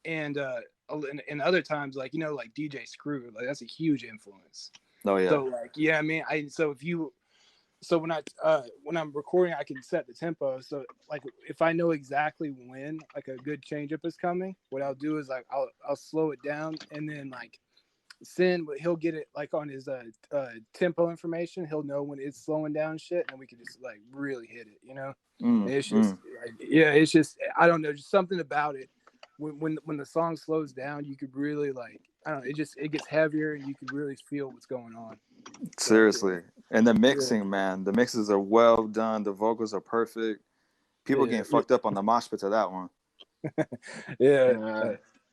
And other times, like, you know, like DJ Screw, like that's a huge influence. Oh yeah. So like, yeah, I mean, so when I'm recording, I can set the tempo. So like if I know exactly when like a good change up is coming, what I'll do is like I'll slow it down, and then like Sin, he'll get it like on his tempo information. He'll know when it's slowing down shit, and we can just like really hit it, you know. It's just like, it's just, I don't know, just something about it. When the song slows down, you could really like, I don't know, it gets heavier, and you could really feel what's going on. Seriously. And the mixing, man, the mixes are well done. The vocals are perfect. People getting fucked up on the mosh pit to that one.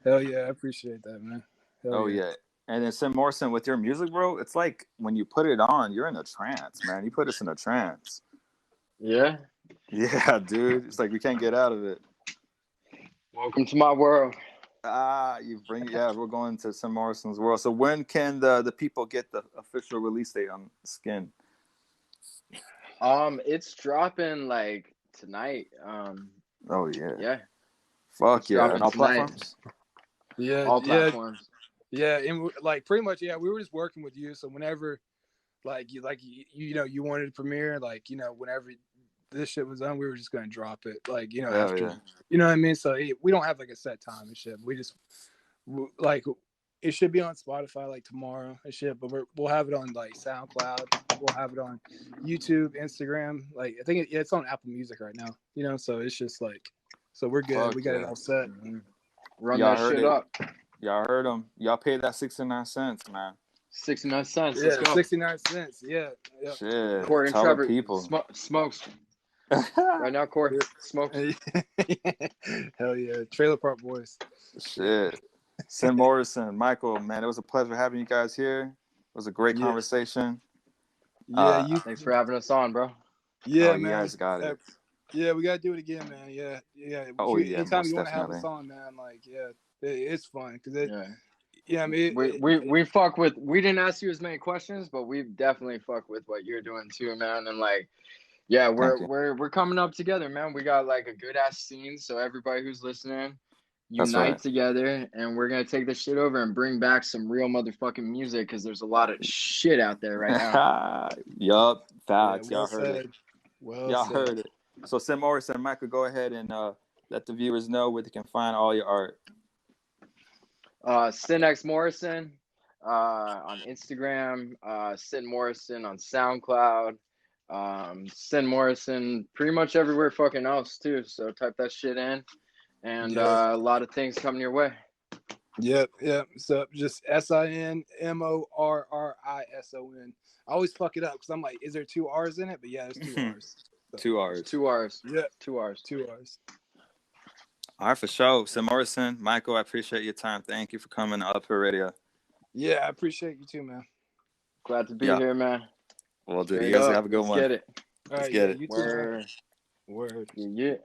Hell yeah, I appreciate that, man. Hell yeah. And then Sin Morrison, with your music, bro, it's like when you put it on, you're in a trance, man. You put us in a trance. Yeah? Yeah, dude. It's like we can't get out of it. Welcome to my world. We're going to Sin Morrison's world. So when can the people get the official release date on Skin? It's dropping like tonight. Oh yeah. Yeah. Fuck yeah. And all platforms? Yeah. All platforms. Yeah, and like pretty much, yeah, we were just working with you. So whenever you know, you wanted to premiere, like, you know, whenever this shit was done, we were just gonna drop it, like, you know, after, you know what I mean? So we don't have like a set time and shit. We just like, it should be on Spotify like tomorrow and shit, but we'll have it on like SoundCloud. We'll have it on YouTube, Instagram. Like I think it's on Apple Music right now, you know. So it's just like, so we're good. Fuck we got it all set. Run that shit up. Y'all heard them. Y'all paid that 69 cents, man. 69 cents. Yeah, 69 cents. Yeah. Shit. Corey and Tell Trevor, the people. Smokes. Right now, Corey, smokes. Hell yeah. Trailer Park Boys. Shit. Sin Morrison, Micheal, man, it was a pleasure having you guys here. It was a great conversation. Yeah, thanks for having us on, bro. Yeah, man. You guys got it. Yeah, we gotta do it again, man. Yeah. Oh yeah. Anytime you want to have us on, man, like, it's fun because I mean, we fuck with. We didn't ask you as many questions, but we definitely fuck with what you're doing too, man. And like, Yeah, we're coming up together, man. We got like a good ass scene, so everybody who's listening, unite together, and we're gonna take this shit over and bring back some real motherfucking music because there's a lot of shit out there right now. Yup, facts. Yeah, well Y'all heard said. it. Well Y'all said. heard it. So Sin Morrison, Michael, go ahead and let the viewers know where they can find all your art. Sin X Morrison on Instagram, Sin Morrison on SoundCloud, Sin Morrison pretty much everywhere fucking else too. So type that shit in, and a lot of things coming your way. Yep. So just SINMORRISON. I always fuck it up because I'm like, is there 2 R's in it? But yeah, there's 2 R's. So. 2 R's. 2 R's. Yeah, 2 R's. 2 R's. All right, for sure. Sin Morrison, Michael, I appreciate your time. Thank you for coming to Up Here Radio. Yeah, I appreciate you too, man. Glad to be here, man. Well, dude, you guys have a good one. Get it. Let's get it. You too, man. Word. Yeah.